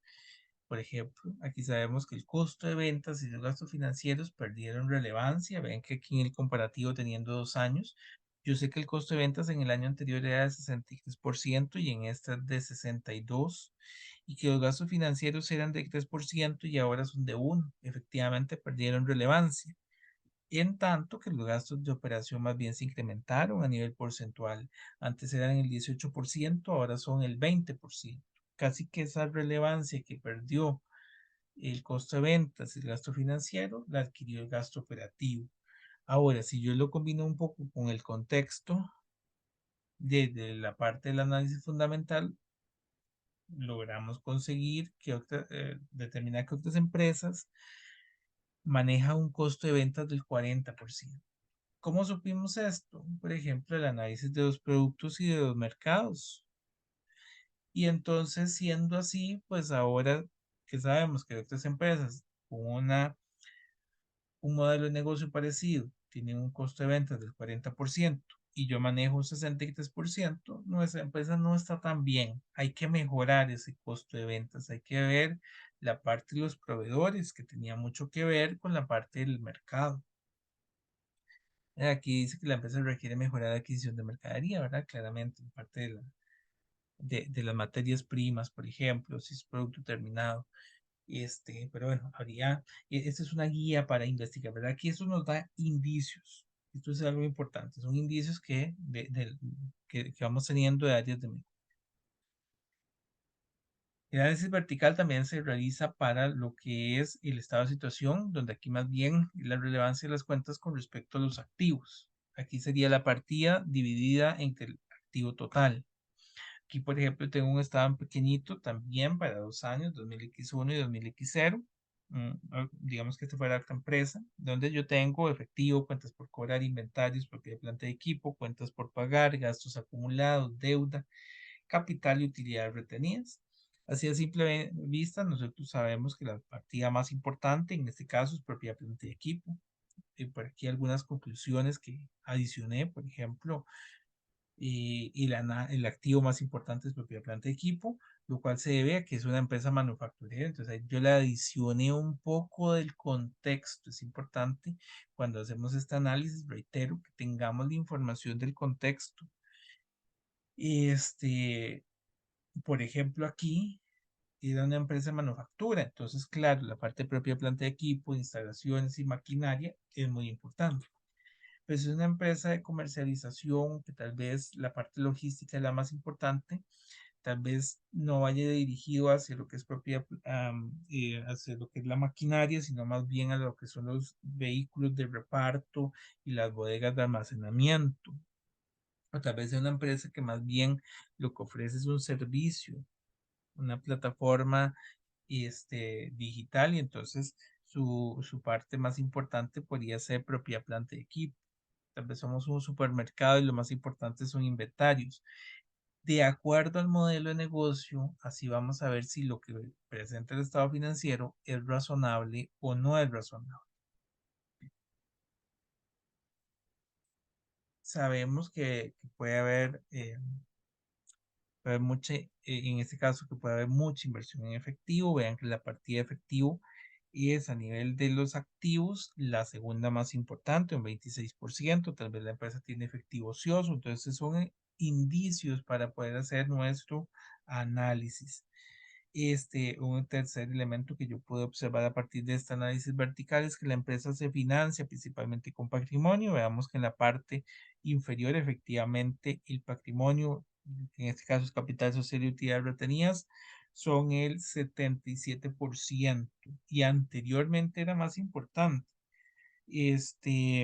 Por ejemplo, aquí sabemos que el costo de ventas y los gastos financieros perdieron relevancia. Ven que aquí en el comparativo teniendo 2 años, Yo sé que el costo de ventas en el año anterior era de 63% y en este es de 62%, y que los gastos financieros eran de 3% y ahora son de 1%. Efectivamente perdieron relevancia. En tanto que los gastos de operación más bien se incrementaron a nivel porcentual. Antes eran el 18%, ahora son el 20%. Casi que esa relevancia que perdió el costo de ventas y el gasto financiero la adquirió el gasto operativo. Ahora, si yo lo combino un poco con el contexto de la parte del análisis fundamental, logramos conseguir que determinar que otras empresas manejan un costo de ventas del 40%. ¿Cómo supimos esto? Por ejemplo, el análisis de los productos y de los mercados. Y entonces, siendo así, pues ahora que sabemos que otras empresas con un modelo de negocio parecido tienen un costo de ventas del 40% y yo manejo un 63%, nuestra empresa no está tan bien. Hay que mejorar ese costo de ventas. Hay que ver la parte de los proveedores, que tenía mucho que ver con la parte del mercado. Aquí dice que la empresa requiere mejorar la adquisición de mercadería, ¿verdad? Claramente, en parte de las materias primas, por ejemplo, si es producto terminado. Pero bueno, esta es una guía para investigar, ¿verdad? Aquí eso nos da indicios. Esto es algo importante. Son indicios que vamos teniendo de áreas de mejora. El análisis vertical también se realiza para lo que es el estado de situación, donde aquí más bien la relevancia de las cuentas con respecto a los activos. Aquí sería la partida dividida entre el activo total. Aquí, por ejemplo, tengo un estado pequeñito también para 2 años, 2000X1 y 2000X0. Digamos que este fuera otra empresa, donde yo tengo efectivo, cuentas por cobrar, inventarios, propiedad de planta de equipo, cuentas por pagar, gastos acumulados, deuda, capital y utilidades retenidas. Así a simple vista, nosotros sabemos que la partida más importante en este caso es propiedad de planta de equipo. Por aquí algunas conclusiones que adicioné, por ejemplo, el activo más importante es propiedad, planta, equipo, lo cual se debe a que es una empresa manufacturera. Entonces ahí yo le adicioné un poco del contexto. Es importante cuando hacemos este análisis, reitero, que tengamos la información del contexto. Este, por ejemplo, aquí era una empresa de manufactura. Entonces, claro, la parte de propiedad, planta, equipo, instalaciones y maquinaria es muy importante. Pues es una empresa de comercialización que tal vez la parte logística es la más importante, tal vez no vaya dirigido hacia lo que es propiedad, hacia lo que es la maquinaria, sino más bien a lo que son los vehículos de reparto y las bodegas de almacenamiento. O tal vez es una empresa que más bien lo que ofrece es un servicio, una plataforma digital, y entonces su parte más importante podría ser propiedad, planta y equipo. Tal vez somos un supermercado y lo más importante son inventarios. De acuerdo al modelo de negocio, así vamos a ver si lo que presenta el estado financiero es razonable o no es razonable. Sabemos que puede haber mucha, en este caso, que puede haber mucha inversión en efectivo. Vean que la partida de efectivo es a nivel de los activos la segunda más importante, un 26%. Tal vez la empresa tiene efectivo ocioso. Entonces son indicios para poder hacer nuestro análisis. Un tercer elemento que yo puedo observar a partir de este análisis vertical es que la empresa se financia principalmente con patrimonio. Veamos que en la parte inferior, efectivamente, el patrimonio, en este caso es capital social y utilidades retenidas, son el 77% y anteriormente era más importante. Este,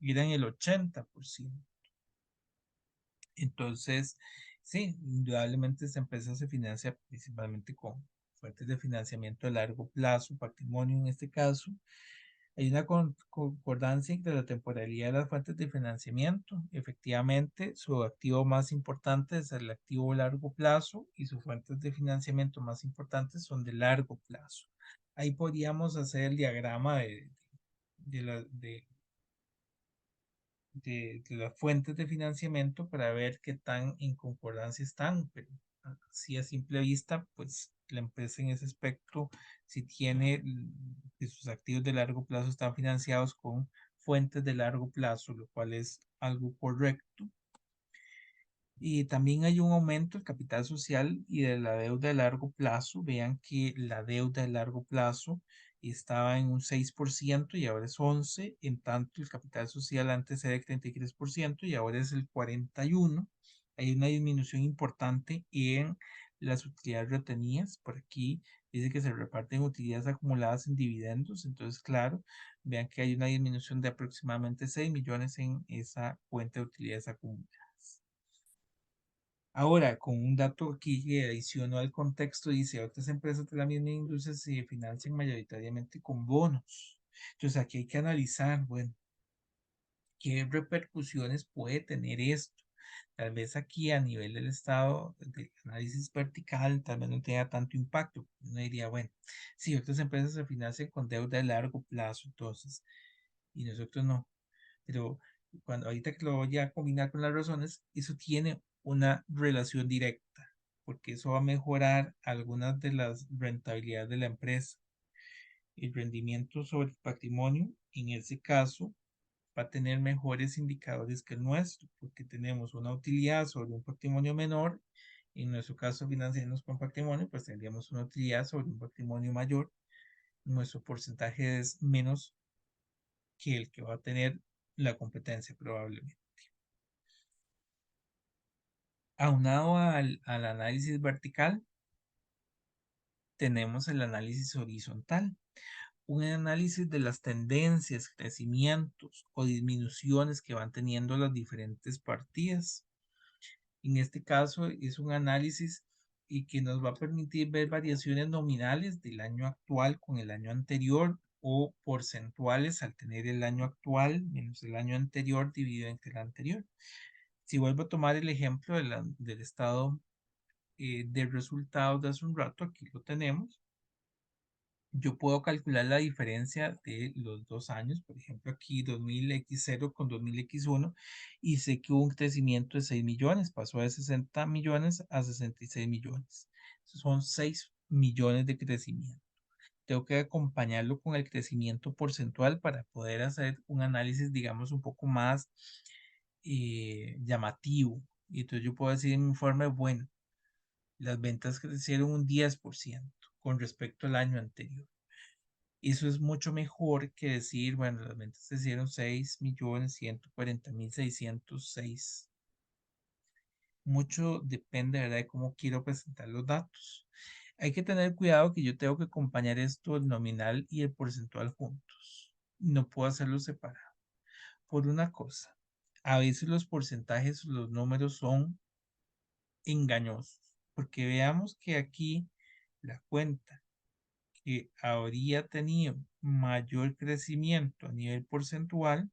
Eran el 80%. Entonces, sí, indudablemente esta empresa se financia principalmente con fuentes de financiamiento a largo plazo, patrimonio en este caso. Hay una concordancia entre la temporalidad de las fuentes de financiamiento. Efectivamente, su activo más importante es el activo a largo plazo y sus fuentes de financiamiento más importantes son de largo plazo. Ahí podríamos hacer el diagrama de, la- de las fuentes de financiamiento para ver qué tan en concordancia están, pero así a simple vista, pues la empresa en ese espectro, si tiene que sus activos de largo plazo están financiados con fuentes de largo plazo, lo cual es algo correcto. Y también hay un aumento del capital social y de la deuda de largo plazo. Vean que la deuda de largo plazo estaba en un 6% y ahora es 11%, en tanto el capital social antes era el 33% y ahora es el 41%. Hay una disminución importante en las utilidades retenidas. Por aquí dice que se reparten utilidades acumuladas en dividendos. Entonces, claro, vean que hay una disminución de aproximadamente 6 millones en esa cuenta de utilidades acumuladas. Ahora, con un dato aquí que adicionó al contexto, dice, otras empresas de la misma industria se financian mayoritariamente con bonos. Entonces, aquí hay que analizar, bueno, qué repercusiones puede tener esto. Tal vez aquí a nivel del estado de análisis vertical, tal vez no tenga tanto impacto. Uno diría, bueno, si otras empresas se financian con deuda de largo plazo, entonces, y nosotros no. Pero cuando ahorita que lo voy a combinar con las razones, eso tiene una relación directa, porque eso va a mejorar algunas de las rentabilidades de la empresa. El rendimiento sobre el patrimonio, en ese caso, va a tener mejores indicadores que el nuestro, porque tenemos una utilidad sobre un patrimonio menor. En nuestro caso, financiarnos con patrimonio, pues tendríamos una utilidad sobre un patrimonio mayor. Nuestro porcentaje es menos que el que va a tener la competencia probablemente. Aunado al análisis vertical, tenemos el análisis horizontal, un análisis de las tendencias, crecimientos o disminuciones que van teniendo las diferentes partidas. En este caso es un análisis y que nos va a permitir ver variaciones nominales del año actual con el año anterior o porcentuales al tener el año actual menos el año anterior dividido entre el anterior. Si vuelvo a tomar el ejemplo del estado de resultados de hace un rato, aquí lo tenemos. Yo puedo calcular la diferencia de los 2 años, por ejemplo, aquí 2000X0 con 2000X1, y sé que hubo un crecimiento de 6 millones, pasó de 60 millones a 66 millones. Esos son 6 millones de crecimiento. Tengo que acompañarlo con el crecimiento porcentual para poder hacer un análisis, digamos, un poco más llamativo. Y entonces yo puedo decir en mi informe, bueno, las ventas crecieron un 10% con respecto al año anterior. Eso es mucho mejor que decir, bueno, las ventas crecieron 6.140.606. Mucho depende, ¿verdad?, de cómo quiero presentar los datos. Hay que tener cuidado que yo tengo que acompañar esto, el nominal y el porcentual juntos. No puedo hacerlo separado. Por una cosa, a veces los porcentajes, los números son engañosos, porque veamos que aquí la cuenta que habría tenido mayor crecimiento a nivel porcentual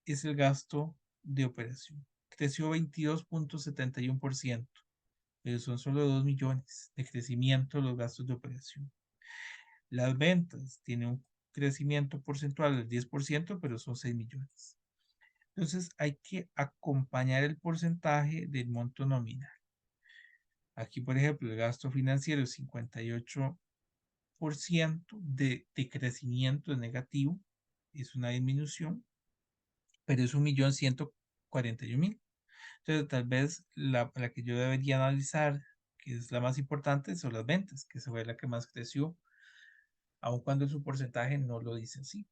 es el gasto de operación. Creció 22.71%, pero son solo 2 millones de crecimiento de los gastos de operación. Las ventas tienen un crecimiento porcentual del 10%, pero son 6 millones. Entonces hay que acompañar el porcentaje del monto nominal. Aquí, por ejemplo, el gasto financiero es 58% de crecimiento negativo, es una disminución, pero es 1.141.000. Entonces, tal vez la que yo debería analizar, que es la más importante, son las ventas, que fue la que más creció, aun cuando su porcentaje no lo dice así.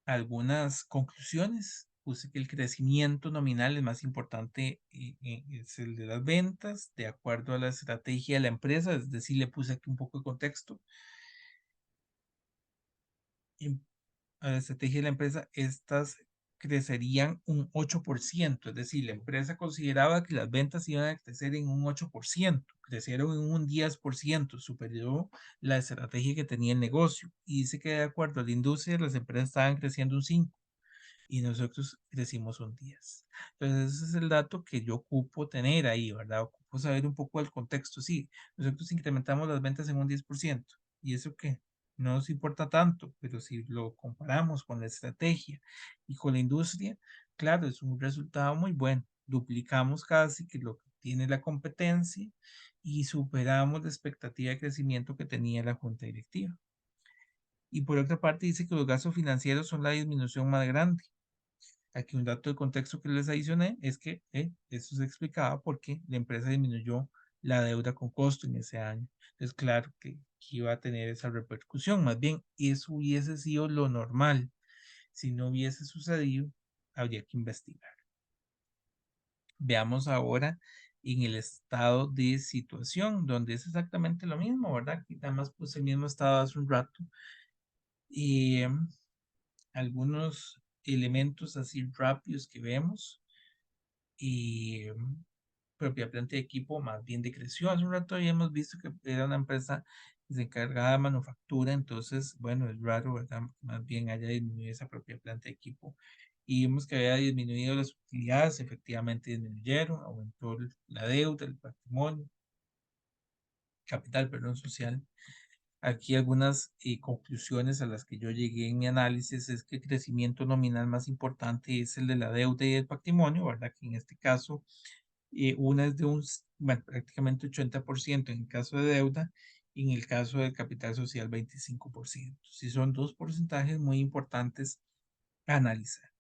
Algunas conclusiones. Puse que el crecimiento nominal es más importante, es el de las ventas, de acuerdo a la estrategia de la empresa, es decir, le puse aquí un poco de contexto. En a la estrategia de la empresa, estas crecerían un 8%, es decir, la empresa consideraba que las ventas iban a crecer en un 8%, crecieron en un 10%, superó la estrategia que tenía el negocio, y dice que de acuerdo a la industria, las empresas estaban creciendo un 5% y nosotros crecimos un 10. Entonces, ese es el dato que yo ocupo tener ahí, ¿verdad? Ocupo saber un poco el contexto. Sí, nosotros incrementamos las ventas en un 10%. ¿Y eso qué? No nos importa tanto, pero si lo comparamos con la estrategia y con la industria, claro, es un resultado muy bueno. Duplicamos casi que lo que tiene la competencia y superamos la expectativa de crecimiento que tenía la junta directiva. Y por otra parte dice que los gastos financieros son la disminución más grande. Aquí un dato de contexto que les adicioné es que eso se explicaba porque la empresa disminuyó la deuda con costo en ese año. Es claro que iba a tener esa repercusión. Más bien, eso hubiese sido lo normal. Si no hubiese sucedido, habría que investigar. Veamos ahora en el estado de situación, donde es exactamente lo mismo, ¿verdad? Aquí nada más puse el mismo estado hace un rato. Y algunos elementos así rápidos que vemos. Y propia planta de equipo más bien decreció. Hace un rato habíamos visto que era una empresa que se encargaba de manufactura, entonces, bueno, es raro, ¿verdad? Más bien haya disminuido esa propia planta de equipo. Y vimos que había disminuido las utilidades, efectivamente disminuyeron, aumentó la deuda, el patrimonio, capital, perdón, social. Aquí algunas conclusiones a las que yo llegué en mi análisis es que el crecimiento nominal más importante es el de la deuda y el patrimonio, ¿verdad? Que en este caso una es de bueno, prácticamente 80% en el caso de deuda y en el caso del capital social 25%. Sí, son dos porcentajes muy importantes a analizar.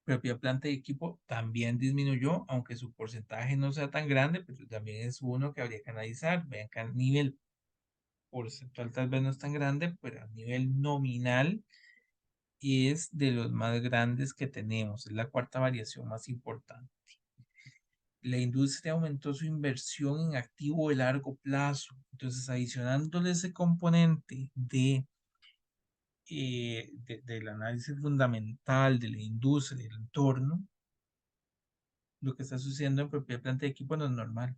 Propia planta y equipo también disminuyó, aunque su porcentaje no sea tan grande, pero también es uno que habría que analizar. Vean que a nivel porcentual tal vez no es tan grande, pero a nivel nominal es de los más grandes que tenemos. Es la cuarta variación más importante. La industria aumentó su inversión en activo de largo plazo. Entonces, adicionándole ese componente del análisis fundamental de la industria, del entorno, lo que está sucediendo en propiedad de planta de equipo no es normal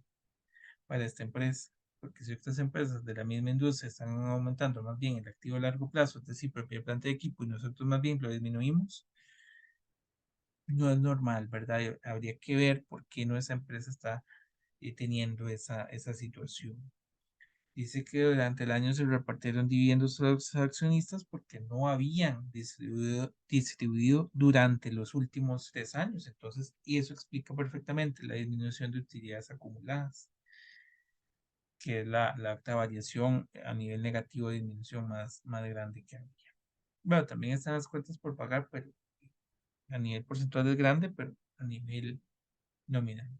para esta empresa. Porque si otras empresas de la misma industria están aumentando más bien el activo de largo plazo, es decir, propiedad de planta de equipo, y nosotros más bien lo disminuimos, no es normal, ¿verdad? Habría que ver por qué nuestra empresa está teniendo esa situación. Dice que durante el año se repartieron dividendos a los accionistas porque no habían distribuido durante los últimos 3 años. Entonces, y eso explica perfectamente la disminución de utilidades acumuladas, que es la alta variación a nivel negativo de disminución más grande que había. Bueno, también están las cuentas por pagar, pero a nivel porcentual es grande, pero a nivel nominal.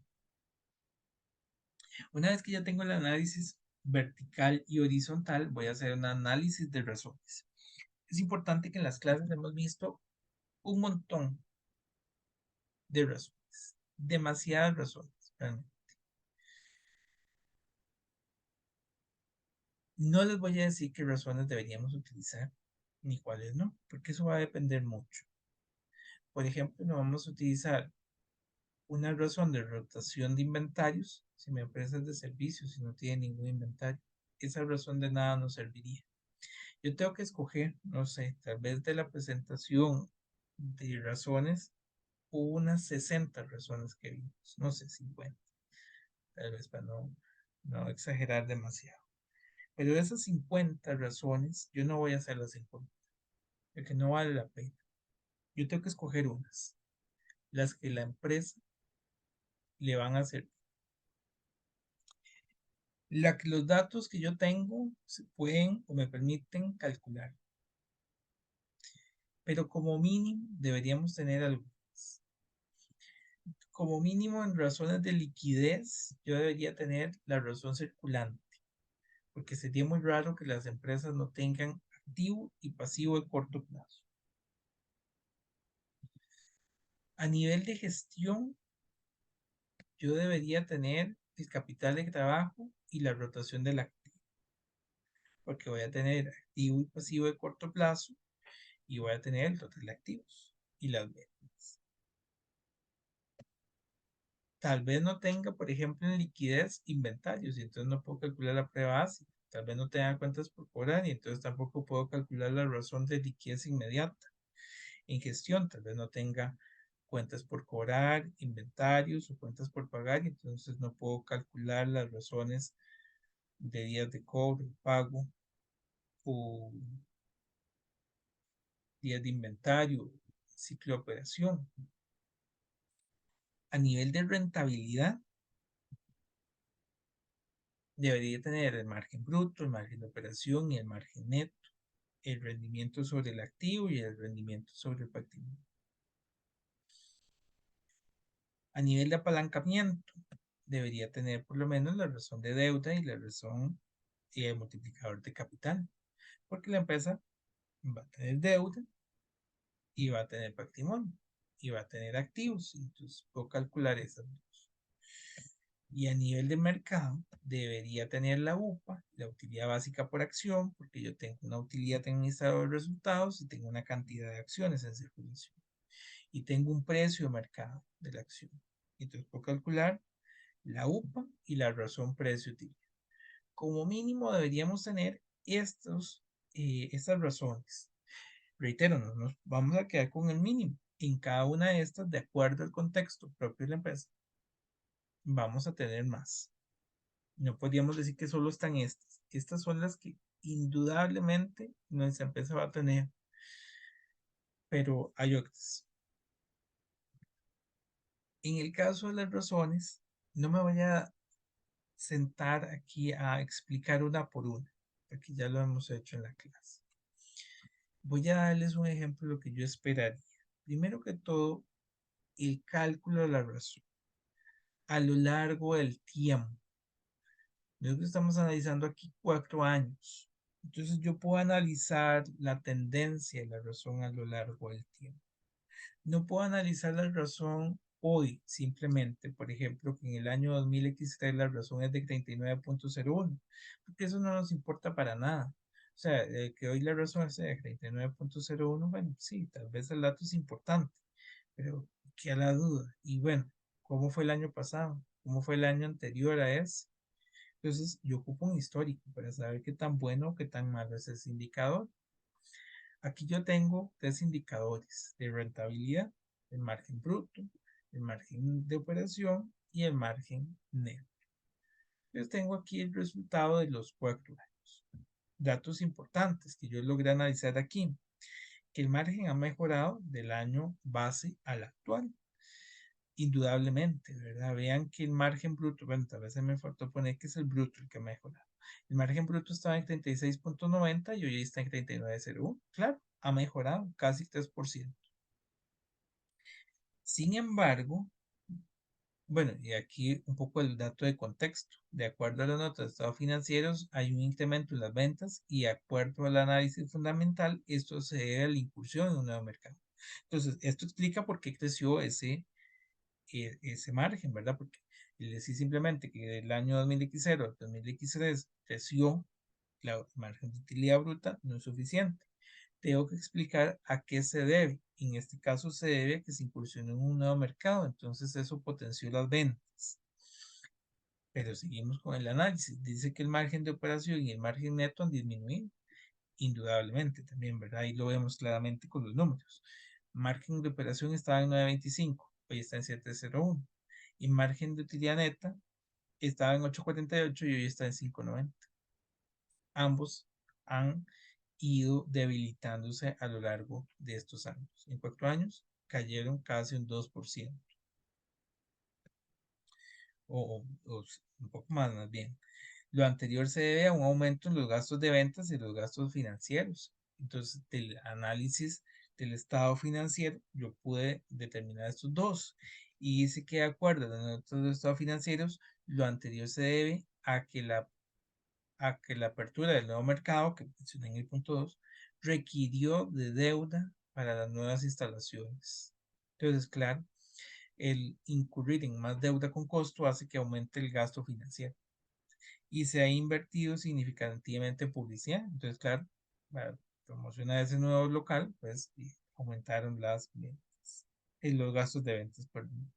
Una vez que ya tengo el análisis vertical y horizontal, voy a hacer un análisis de razones. Es importante que en las clases hemos visto un montón de razones, demasiadas razones, realmente. No les voy a decir qué razones deberíamos utilizar ni cuáles no, porque eso va a depender mucho. Por ejemplo, no vamos a utilizar una razón de rotación de inventarios si mi empresa es de servicios y no tiene ningún inventario. Esa razón de nada nos serviría. Yo tengo que escoger, no sé, tal vez de la presentación de razones, hubo unas 60 razones que vimos, no sé, 50, tal vez para no exagerar demasiado. Pero de esas 50 razones, yo no voy a hacer las 50, porque no vale la pena. Yo tengo que escoger unas, las que la empresa le van a hacer. Los datos que yo tengo se pueden o me permiten calcular, pero como mínimo deberíamos tener algunas. Como mínimo en razones de liquidez, yo debería tener la razón circulante, porque sería muy raro que las empresas no tengan activo y pasivo de corto plazo. A nivel de gestión, yo debería tener el capital de trabajo y la rotación del activo, porque voy a tener activo y pasivo de corto plazo y voy a tener el total de activos y las ventas. Tal vez no tenga, por ejemplo, en liquidez inventarios y entonces no puedo calcular la prueba básica. Tal vez no tenga cuentas por cobrar y entonces tampoco puedo calcular la razón de liquidez inmediata. En gestión, tal vez no tenga cuentas por cobrar, inventarios o cuentas por pagar y entonces no puedo calcular las razones de días de cobro, pago o días de inventario, ciclo de operación. A nivel de rentabilidad, debería tener el margen bruto, el margen de operación y el margen neto, el rendimiento sobre el activo y el rendimiento sobre el patrimonio. A nivel de apalancamiento, debería tener por lo menos la razón de deuda y la razón y el multiplicador de capital, porque la empresa va a tener deuda y va a tener patrimonio y va a tener activos, entonces puedo calcular esas dos. Y a nivel de mercado, debería tener la UPA, la utilidad básica por acción, porque yo tengo una utilidad en mi estado de resultados y tengo una cantidad de acciones en circulación. Y tengo un precio de mercado de la acción. Entonces puedo calcular la UPA y la razón precio-utilidad. Como mínimo deberíamos tener estas razones. Reitero, no nos vamos a quedar con el mínimo. En cada una de estas, de acuerdo al contexto propio de la empresa, vamos a tener más. No podríamos decir que solo están estas. Estas son las que indudablemente nuestra empresa va a tener, pero hay otras. En el caso de las razones, no me voy a sentar aquí a explicar una por una, porque ya lo hemos hecho en la clase. Voy a darles un ejemplo de lo que yo esperaría. Primero que todo, el cálculo de la razón a lo largo del tiempo. Nosotros estamos analizando aquí 4 años. Entonces yo puedo analizar la tendencia de la razón a lo largo del tiempo. No puedo analizar la razón hoy simplemente, por ejemplo, que en el año 2003 la razón es de 39.01, porque eso no nos importa para nada. O sea, que hoy la razón es de 39.01, bueno, sí, tal vez el dato es importante, pero queda la duda. Y bueno, ¿cómo fue el año pasado? ¿Cómo fue el año anterior a ese? Entonces, yo ocupo un histórico para saber qué tan bueno o qué tan malo es ese indicador. Aquí yo tengo 3 indicadores de rentabilidad: el margen bruto, el margen de operación y el margen neto. Entonces tengo aquí el resultado de los 4 años. Datos importantes que yo logré analizar aquí: que el margen ha mejorado del año base al actual. Indudablemente, ¿verdad? Vean que el margen bruto, bueno, tal vez se me faltó poner que es el bruto el que ha mejorado. El margen bruto estaba en 36.90 y hoy está en 39.01. Claro, ha mejorado casi 3%. Sin embargo, bueno, y aquí un poco el dato de contexto. De acuerdo a las notas de estados financieros, hay un incremento en las ventas y de acuerdo al análisis fundamental, esto se debe a la incursión en un nuevo mercado. Entonces, esto explica por qué creció ese margen, ¿verdad? Porque el decir simplemente que del año 2000 al 2003 creció la margen de utilidad bruta no es suficiente. Tengo que explicar a qué se debe. En este caso se debe a que se incursionó en un nuevo mercado, entonces eso potenció las ventas. Pero seguimos con el análisis. Dice que el margen de operación y el margen neto han disminuido. Indudablemente también, ¿verdad? Ahí lo vemos claramente con los números. Margen de operación estaba en 9.25, hoy está en 7.01. Y margen de utilidad neta estaba en 8.48 y hoy está en 5.90. Ambos han ido debilitándose a lo largo de estos años. En 4 años cayeron casi un 2%, o un poco más bien. Lo anterior se debe a un aumento en los gastos de ventas y los gastos financieros. Entonces, del análisis del estado financiero, yo pude determinar estos dos. Y dice que de acuerdo a los notas de estados financieros, lo anterior se debe a que la apertura del nuevo mercado, que mencioné en el punto 2, requirió de deuda para las nuevas instalaciones. Entonces, claro, el incurrir en más deuda con costo hace que aumente el gasto financiero y se ha invertido significativamente en publicidad. Entonces, claro, para promocionar ese nuevo local, pues aumentaron las ventas, los gastos de ventas, perdón.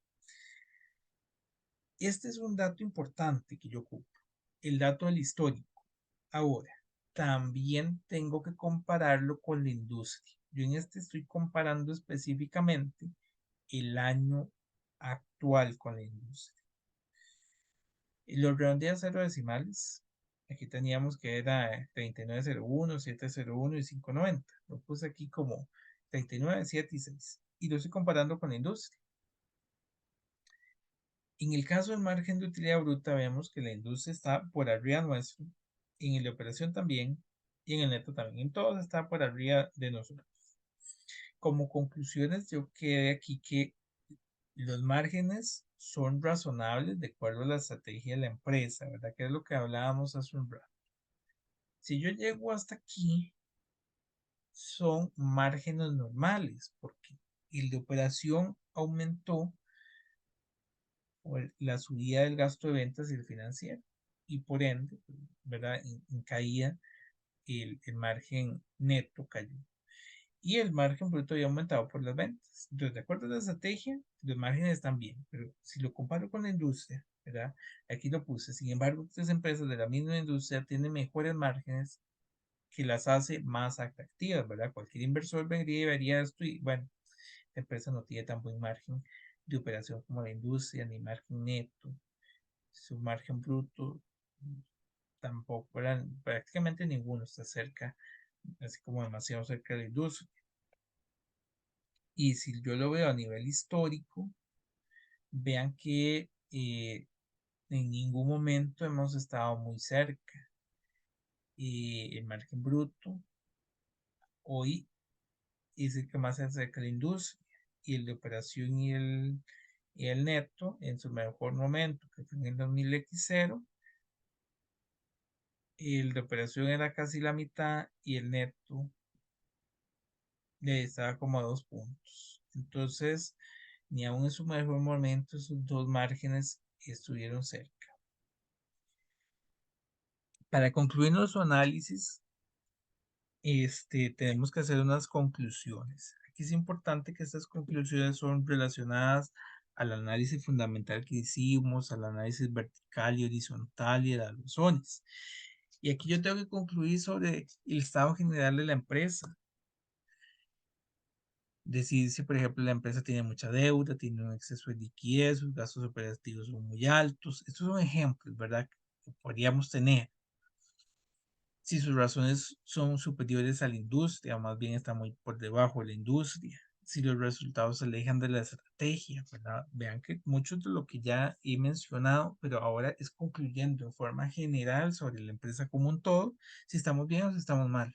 Este es un dato importante que yo ocupo, el dato del histórico. Ahora, también tengo que compararlo con la industria. Yo en este estoy comparando específicamente el año actual con la industria. Y los redondeé a cero decimales. Aquí teníamos que era 39.01, 7.01 y 5.90. Lo puse aquí como 39, 7 y 6. Y lo estoy comparando con la industria. En el caso del margen de utilidad bruta, vemos que la industria está por arriba nuestro, en el de operación también, y en el neto también. En todos está por arriba de nosotros. Como conclusiones, yo quedé aquí que los márgenes son razonables de acuerdo a la estrategia de la empresa, ¿verdad? Que es lo que hablábamos hace un rato. Si yo llego hasta aquí, son márgenes normales, porque el de operación aumentó por la subida del gasto de ventas y el financiero, y por ende, ¿verdad? En caída, el margen neto cayó. Y el margen bruto había aumentado por las ventas. Entonces, de acuerdo a la estrategia, los márgenes están bien, pero si lo comparo con la industria, ¿verdad? Aquí lo puse. Sin embargo, estas empresas de la misma industria tienen mejores márgenes que las hace más atractivas, ¿verdad? Cualquier inversor vendría y vería esto y, bueno, la empresa no tiene tan buen margen de operación como la industria, ni margen neto, su margen bruto tampoco, ¿verdad? Prácticamente ninguno está cerca, así como demasiado cerca de la industria. Y si yo lo veo a nivel histórico, vean que en ningún momento hemos estado muy cerca. El margen bruto hoy es el que más se acerca a la industria, y el de operación y el neto en su mejor momento, que fue en el 2000, el de operación era casi la mitad y el neto estaba como a 2 puntos. Entonces, ni aún en su mejor momento esos dos márgenes estuvieron cerca. Para concluir nuestro análisis, tenemos que hacer unas conclusiones. Aquí es importante que estas conclusiones son relacionadas al análisis fundamental que hicimos, al análisis vertical y horizontal y de las razones. Y aquí yo tengo que concluir sobre el estado general de la empresa. Decir si, por ejemplo, la empresa tiene mucha deuda, tiene un exceso de liquidez, sus gastos operativos son muy altos. Estos son ejemplos, ¿verdad? Que podríamos tener. Si sus razones son superiores a la industria, o más bien está muy por debajo de la industria. Si los resultados se alejan de la estrategia, ¿verdad? Vean que mucho de lo que ya he mencionado, pero ahora es concluyendo en forma general sobre la empresa como un todo, si estamos bien o si estamos mal.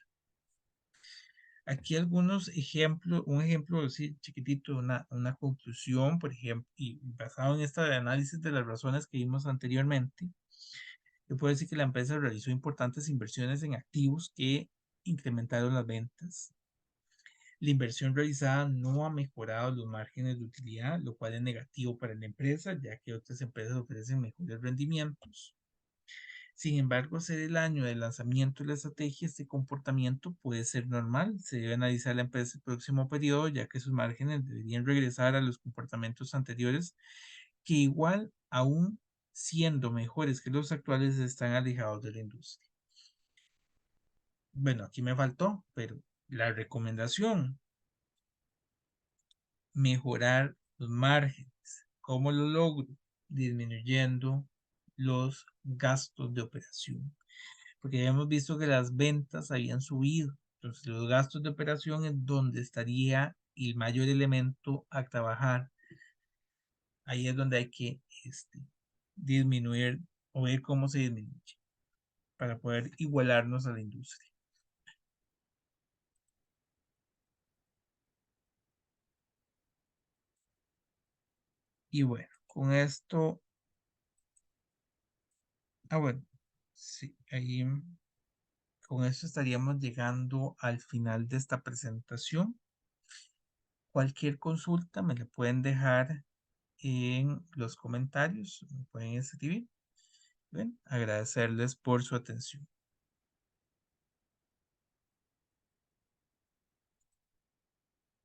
Aquí algunos ejemplos, un ejemplo así chiquitito, una conclusión, por ejemplo, y basado en este análisis de las razones que vimos anteriormente, yo puedo decir que la empresa realizó importantes inversiones en activos que incrementaron las ventas. La inversión realizada no ha mejorado los márgenes de utilidad, lo cual es negativo para la empresa, ya que otras empresas ofrecen mejores rendimientos. Sin embargo, ser el año de lanzamiento de la estrategia, este comportamiento puede ser normal. Se debe analizar la empresa el próximo periodo, ya que sus márgenes deberían regresar a los comportamientos anteriores, que igual, aún siendo mejores que los actuales, están alejados de la industria. Bueno, aquí me faltó, pero la recomendación, mejorar los márgenes. ¿Cómo lo logro? Disminuyendo los gastos de operación, porque ya hemos visto que las ventas habían subido. Entonces, los gastos de operación es donde estaría el mayor elemento a trabajar. Ahí es donde hay que disminuir o ver cómo se disminuye para poder igualarnos a la industria. Y bueno, con esto, bueno, sí, ahí con esto estaríamos llegando al final de esta presentación. Cualquier consulta me la pueden dejar en los comentarios, me pueden escribir. Bien, agradecerles por su atención.